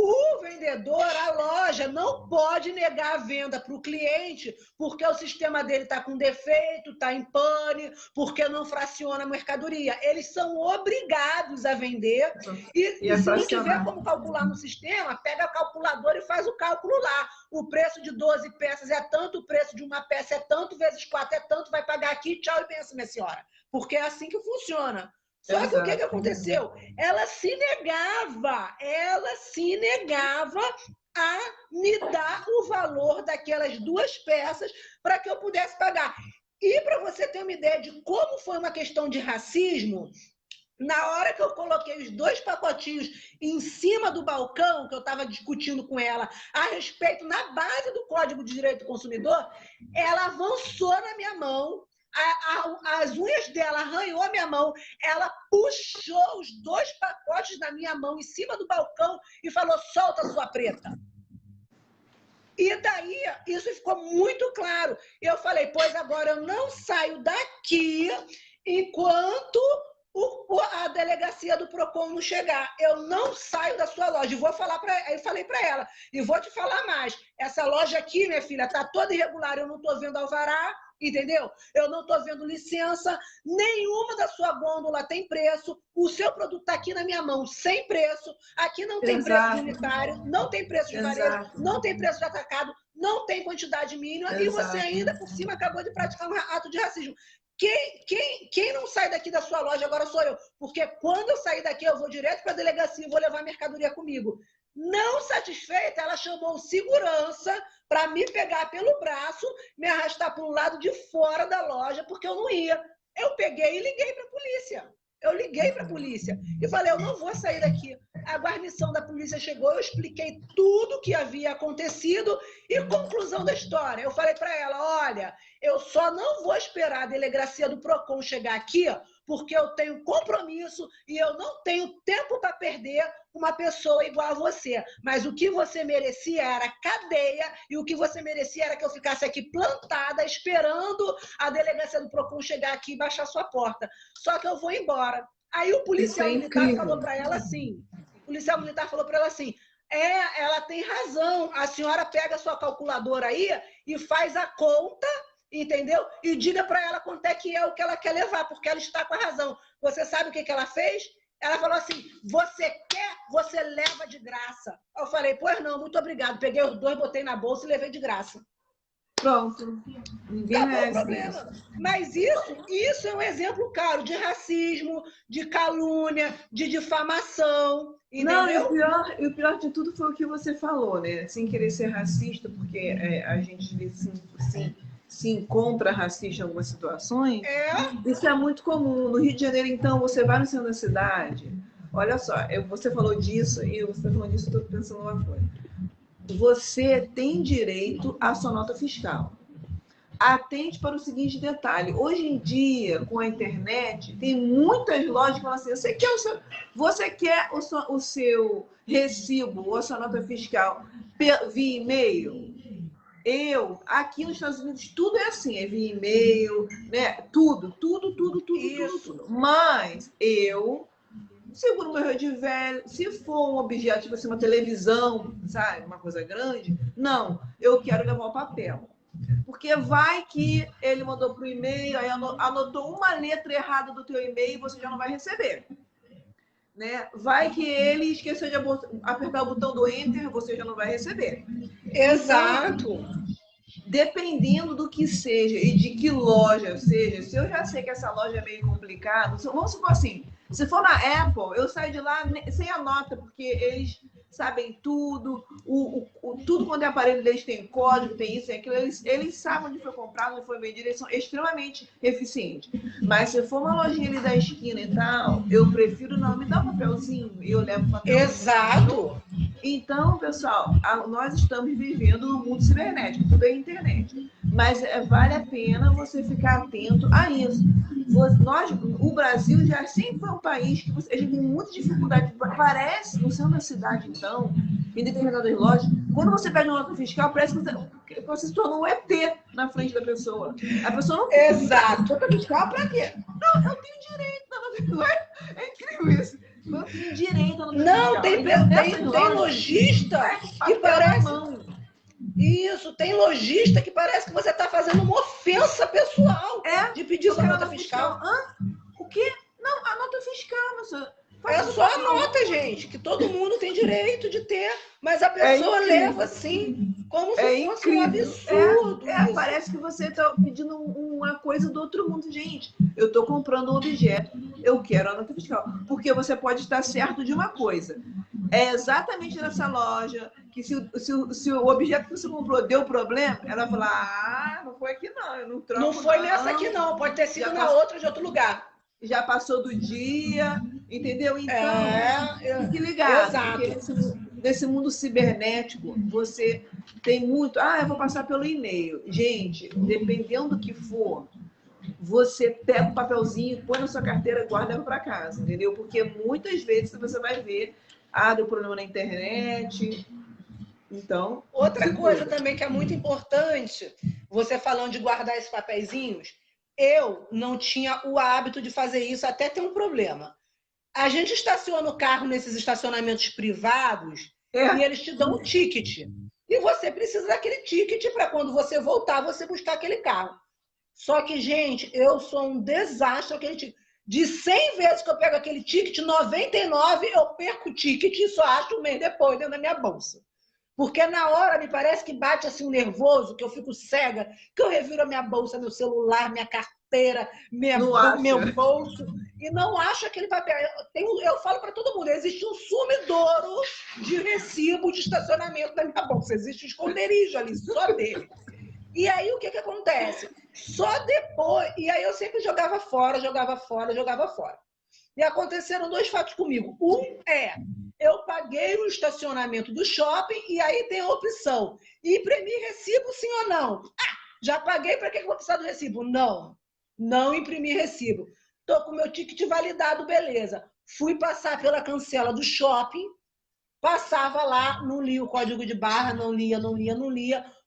O vendedor, a loja, não pode negar a venda para o cliente porque o sistema dele está com defeito, está em pane, porque não fraciona a mercadoria. Eles são obrigados a vender e se não tiver como calcular no sistema, pega a calculadora e faz o cálculo lá. O preço de 12 peças é tanto, o preço de uma peça é tanto, vezes 4 é tanto, vai pagar aqui, tchau e benção, minha senhora. Porque é assim que funciona. Só que o que aconteceu? Ela se negava a me dar o valor daquelas 2 peças para que eu pudesse pagar. E para você ter uma ideia de como foi uma questão de racismo, na hora que eu coloquei os 2 pacotinhos em cima do balcão, que eu estava discutindo com ela a respeito, na base do Código de Direito do Consumidor, ela avançou na minha mão, as unhas dela arranhou a minha mão, ela puxou os 2 pacotes da minha mão em cima do balcão e falou, solta sua preta. E daí, isso ficou muito claro. Eu falei, pois agora eu não saio daqui enquanto a delegacia do Procon não chegar. Eu não saio da sua loja. E vou falar aí falei para ela. E vou te falar mais. Essa loja aqui, minha filha, está toda irregular. Eu não estou vendo alvará, entendeu? Eu não estou vendo licença. Nenhuma da sua gôndola tem preço. O seu produto está aqui na minha mão, sem preço. Aqui não tem preço de unitário, não tem preço de varejo, não tem preço de atacado, não tem quantidade mínima. E você ainda, por cima, acabou de praticar um ato de racismo. Quem não sai daqui da sua loja agora sou eu, porque quando eu sair daqui eu vou direto para a delegacia e vou levar a mercadoria comigo. Não satisfeita, ela chamou o segurança para me pegar pelo braço, me arrastar para o lado de fora da loja, porque eu não ia. Eu peguei e liguei para a polícia. Eu liguei para a polícia e falei, eu não vou sair daqui. A guarnição da polícia chegou, eu expliquei tudo o que havia acontecido e conclusão da história. Eu falei para ela, olha, eu só não vou esperar a delegacia do Procon chegar aqui, porque eu tenho compromisso e eu não tenho tempo para perder uma pessoa igual a você. Mas o que você merecia era cadeia e o que você merecia era que eu ficasse aqui plantada, esperando a delegacia do Procon chegar aqui e baixar sua porta. Só que eu vou embora. Aí o policial militar falou para ela assim, ela tem razão, a senhora pega a sua calculadora aí e faz a conta, entendeu? E diga para ela quanto é que é o que ela quer levar, porque ela está com a razão. Você sabe o que ela fez? Ela falou assim, você quer, você leva de graça. Eu falei, pois não, muito obrigado. Peguei os dois, botei na bolsa e levei de graça. Pronto. Ninguém acabou o problema. Mas isso é um exemplo claro de racismo, de calúnia, de difamação. Entendeu? Não, e o pior de tudo foi o que você falou, né? Sem querer ser racista, porque a gente se encontra racista em algumas situações. Isso é muito comum. No Rio de Janeiro, então, você vai no centro da cidade. Olha só, você falou disso e você está falando disso, eu estou pensando uma coisa. Você tem direito à sua nota fiscal. Atente para o seguinte detalhe. Hoje em dia, com a internet, tem muitas lojas que falam assim, você quer o seu recibo ou a sua nota fiscal via e-mail? Aqui nos Estados Unidos, tudo é assim, é via e-mail, né? Tudo. Mas seguro meu de velho, se for um objeto, tipo assim, uma televisão, sabe, uma coisa grande, não, eu quero levar o papel. Porque vai que ele mandou para o e-mail, aí anotou uma letra errada do teu e-mail e você já não vai receber. Né? Vai que ele esqueceu de apertar o botão do Enter, você já não vai receber. Exato. Então, dependendo do que seja e de que loja seja, se eu já sei que essa loja é meio complicada, vamos supor assim, se for na Apple, eu saio de lá sem a nota, porque eles sabem tudo, tudo quando é aparelho deles tem código, tem isso, tem aquilo, eles sabem onde foi comprado, onde foi vendido, eles são extremamente eficientes. Mas se for uma lojinha ali da esquina e tal, eu prefiro não me dar um papelzinho e eu levo papel. Exato! Então, pessoal, nós estamos vivendo no mundo cibernético, tudo é internet. Mas vale a pena você ficar atento a isso. O Brasil já sempre foi um país que a gente tem muita dificuldade. Parece, no centro da cidade, então, em determinadas lojas, quando você pede uma nota fiscal, parece que você se tornou um ET na frente da pessoa. A pessoa não tem. Exato! Nota fiscal pra quê? Não, eu tenho direito. Não é incrível isso. Não tem direito. Não, tem lojista que parece... Isso, tem lojista que parece que você está fazendo uma ofensa pessoal de pedir sua nota fiscal. O quê? Não, a nota fiscal, moça. É só a nota, gente, que todo mundo tem direito de ter, mas a pessoa leva assim, como se fosse um absurdo. Parece que você está pedindo uma coisa do outro mundo. Gente, eu estou comprando um objeto, eu quero a nota fiscal. Porque você pode estar certo de uma coisa. É exatamente nessa loja que se o objeto que você comprou deu problema, ela vai falar, não foi aqui não, eu não troco. Não foi nessa aqui não, pode ter sido na outra de outro lugar. Já passou do dia, entendeu? Então, fique ligado. Exato. Nesse mundo cibernético, você tem muito... eu vou passar pelo e-mail. Gente, dependendo do que for, você pega um papelzinho, põe na sua carteira, guarda e leva para casa, entendeu? Porque muitas vezes você vai ver, deu problema na internet. Então... Outra coisa também que é muito importante, você falando de guardar esses papeizinhos, Eu não tinha o hábito de fazer isso, até ter um problema. A gente estaciona o carro nesses estacionamentos privados e eles te dão um ticket. E você precisa daquele ticket para quando você voltar, você buscar aquele carro. Só que, gente, eu sou um desastre aquele ticket. De 100 vezes que eu pego aquele ticket, 99 eu perco o ticket e só acho um mês depois dentro da minha bolsa. Porque na hora me parece que bate assim um nervoso, que eu fico cega, que eu reviro a minha bolsa, meu celular, minha carteira, meu bolso, e não acho aquele papel. Eu falo para todo mundo, existe um sumidouro de recibo de estacionamento na minha bolsa, existe um esconderijo ali, só dele. E aí o que acontece? Só depois, e aí eu sempre jogava fora. E aconteceram 2 fatos comigo. Um é, eu paguei o estacionamento do shopping e aí tem a opção, imprimir recibo sim ou não? Já paguei, para que eu vou precisar do recibo? Não imprimi recibo. Estou com o meu ticket validado, beleza. Fui passar pela cancela do shopping, passava lá, não lia o código de barra, não lia.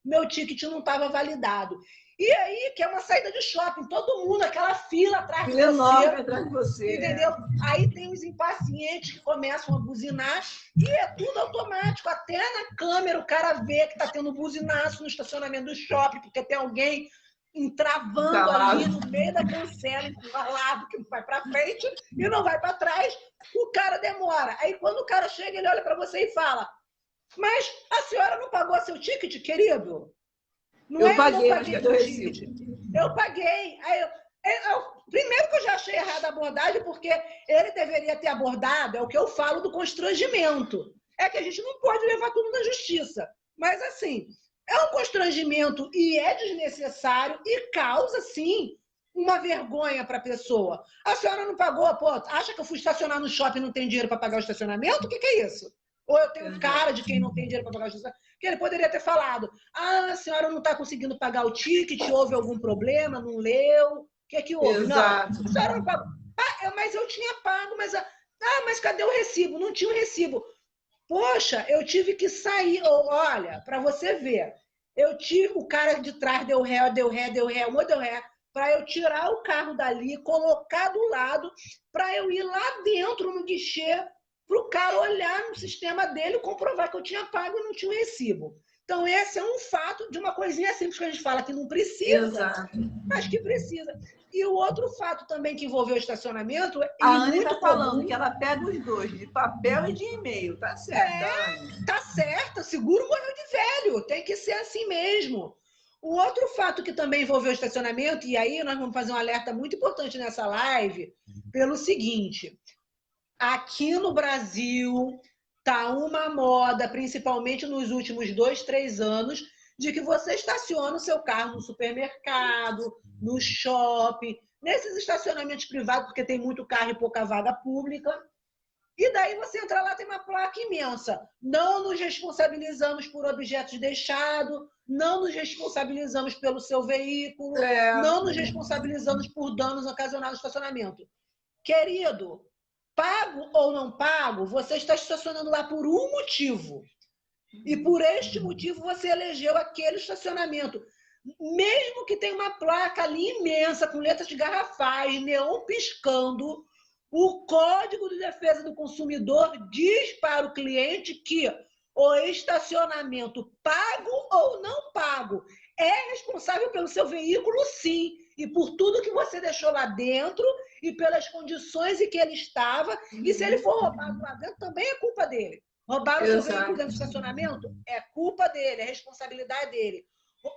Meu ticket não estava validado. E aí, que é uma saída de shopping, todo mundo, aquela fila atrás de você. Enorme atrás de você. Entendeu? Aí tem os impacientes que começam a buzinar e é tudo automático. Até na câmera o cara vê que está tendo buzinaço no estacionamento do shopping, porque tem alguém entravando ali no meio da cancela, encurralado, que não vai para frente e não vai para trás. O cara demora. Aí quando o cara chega, ele olha para você e fala: mas a senhora não pagou seu ticket, querido? Eu paguei o ticket. Eu paguei. Aí primeiro que eu já achei errada a abordagem, porque ele deveria ter abordado, é o que eu falo do constrangimento. É que a gente não pode levar tudo na justiça. Mas, assim, é um constrangimento e é desnecessário e causa, sim, uma vergonha para a pessoa. A senhora não pagou, pô, acha que eu fui estacionar no shopping e não tem dinheiro para pagar o estacionamento? O que é isso? Ou eu tenho cara de quem não tem dinheiro para pagar o estacionamento? Que ele poderia ter falado: a senhora não está conseguindo pagar o ticket, houve algum problema, não leu, o que houve? Exato. Não, a senhora não pagou. Mas eu tinha pago, mas cadê o recibo? Não tinha o recibo. Poxa, eu tive que sair. Olha, para você ver, o cara de trás deu ré, para eu tirar o carro dali, colocar do lado, para eu ir lá dentro no guichê, para o cara olhar no sistema dele, comprovar que eu tinha pago e não tinha o recibo. Então, esse é um fato de uma coisinha simples que a gente fala que não precisa, exato, mas que precisa. E o outro fato também que envolveu o estacionamento... A Anne está falando que ela pega os dois, de papel e de e-mail. Tá certo, tá certo. Seguro morreu de velho. Tem que ser assim mesmo. O outro fato que também envolveu o estacionamento, e aí nós vamos fazer um alerta muito importante nessa live, pelo seguinte: aqui no Brasil tá uma moda, principalmente nos últimos 2, 3 anos, de que você estaciona o seu carro no supermercado, no shopping, nesses estacionamentos privados, porque tem muito carro e pouca vaga pública. E daí você entra lá, tem uma placa imensa: não nos responsabilizamos por objetos deixados, não nos responsabilizamos pelo seu veículo, não nos responsabilizamos por danos ocasionados no estacionamento. Querido, pago ou não pago, você está estacionando lá por um motivo. E por este motivo você elegeu aquele estacionamento. Mesmo que tenha uma placa ali imensa, com letras de garrafais, neon piscando, o Código de Defesa do Consumidor diz para o cliente que o estacionamento, pago ou não pago, é responsável pelo seu veículo, sim, e por tudo que você deixou lá dentro e pelas condições em que ele estava. E se ele for roubado lá dentro, também é culpa dele. Roubaram o seu veículo dentro do estacionamento? É culpa dele, é responsabilidade dele.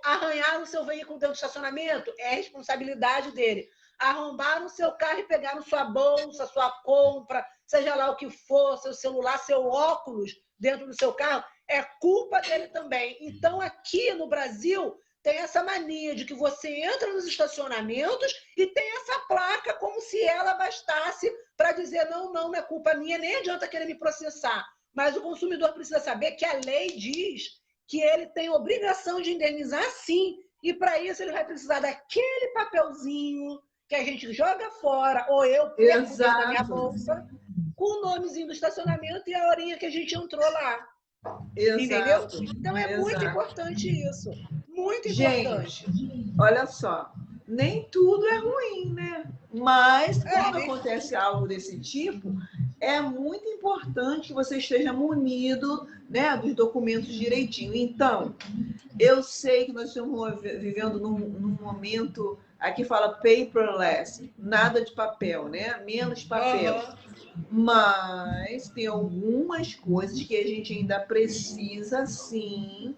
Arranharam o seu veículo dentro do estacionamento? É responsabilidade dele. Arrombaram o seu carro e pegaram sua bolsa, sua compra, seja lá o que for, seu celular, seu óculos dentro do seu carro, é culpa dele também. Então, aqui no Brasil, tem essa mania de que você entra nos estacionamentos e tem essa placa como se ela bastasse para dizer: não é culpa minha, nem adianta querer me processar. Mas o consumidor precisa saber que a lei diz que ele tem obrigação de indenizar, sim, e para isso ele vai precisar daquele papelzinho que a gente joga fora, ou eu perco dentro da minha bolsa, com o nomezinho do estacionamento e a horinha que a gente entrou lá. Exato. Entendeu? Então é muito importante isso. Muito importante. Gente, olha só. nem tudo é ruim, né? Mas quando É, acontece algo desse tipo, é muito importante que você esteja munido, né, dos documentos direitinho. Então, eu sei que nós estamos vivendo num momento, aqui fala paperless, nada de papel, né? Menos papel. aham. Mas tem algumas coisas que a gente ainda precisa, sim,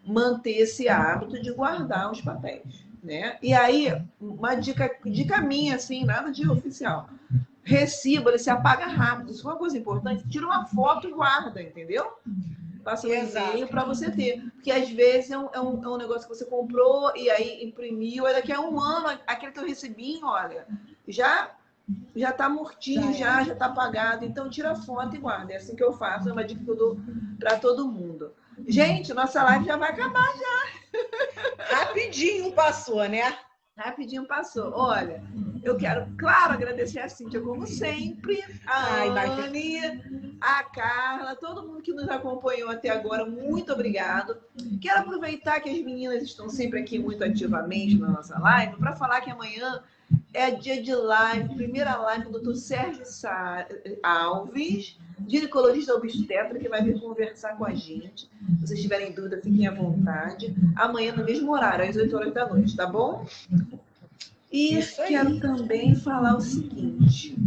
manter esse hábito de guardar os papéis, né? E aí, uma dica minha, assim, nada de oficial. Recibo, ele se apaga rápido. Se for uma coisa importante, tira uma foto e guarda, entendeu? Passa um e-mail Exato. para você ter. Porque às vezes é um negócio que você comprou e aí imprimiu, aí daqui a um ano, aquele teu recibinho, olha, já já tá mortinho, já tá apagado. Então tira foto e guarda. É assim que eu faço, é uma dica que eu dou para todo mundo. Gente, nossa live já vai acabar. Rapidinho passou, né? Rapidinho passou. Olha, eu quero, claro, agradecer a Cíntia, como sempre, a Ai, mas... Anne, a Carla, todo mundo que nos acompanhou até agora, muito obrigado. Quero aproveitar que as meninas estão sempre aqui muito ativamente na nossa live para falar que amanhã é dia de live, primeira live com o Dr. Sérgio Alves, ginecologista obstetra, que vai vir conversar com a gente. Se vocês tiverem dúvida, fiquem à vontade. Amanhã, no mesmo horário, às 8 horas da noite, tá bom? E quero também falar o seguinte: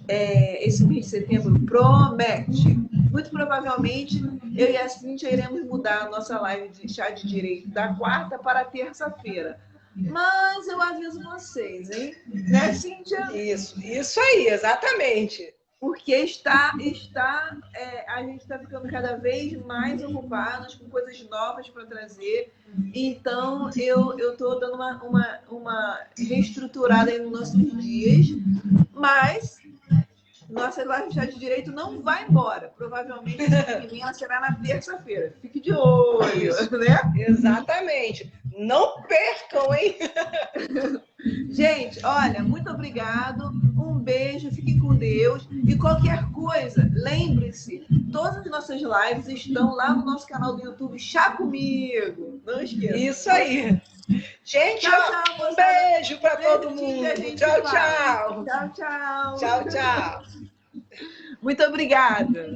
esse mês de setembro promete. Muito provavelmente, eu e a Cíntia iremos mudar a nossa live de chá de direito da quarta para a terça-feira. Mas eu aviso vocês, hein? Né, Cíntia? Isso aí, exatamente. Porque a gente está ficando cada vez mais ocupados com coisas novas para trazer. Então, eu estou dando uma reestruturada aí nos nossos dias, mas nossa live de direito não vai embora. Provavelmente ela será na terça-feira. Fique de olho, né? Exatamente. Não percam, hein? Gente, olha, muito obrigado. Um beijo, fiquem com Deus. E qualquer coisa, lembre-se, todas as nossas lives estão lá no nosso canal do YouTube Chá Comigo. Não esqueça. Isso aí. Gente, tchau, tchau, um beijo para todo mundo. mundo. Tchau, tchau. Tchau, tchau. Tchau, tchau. Muito obrigada.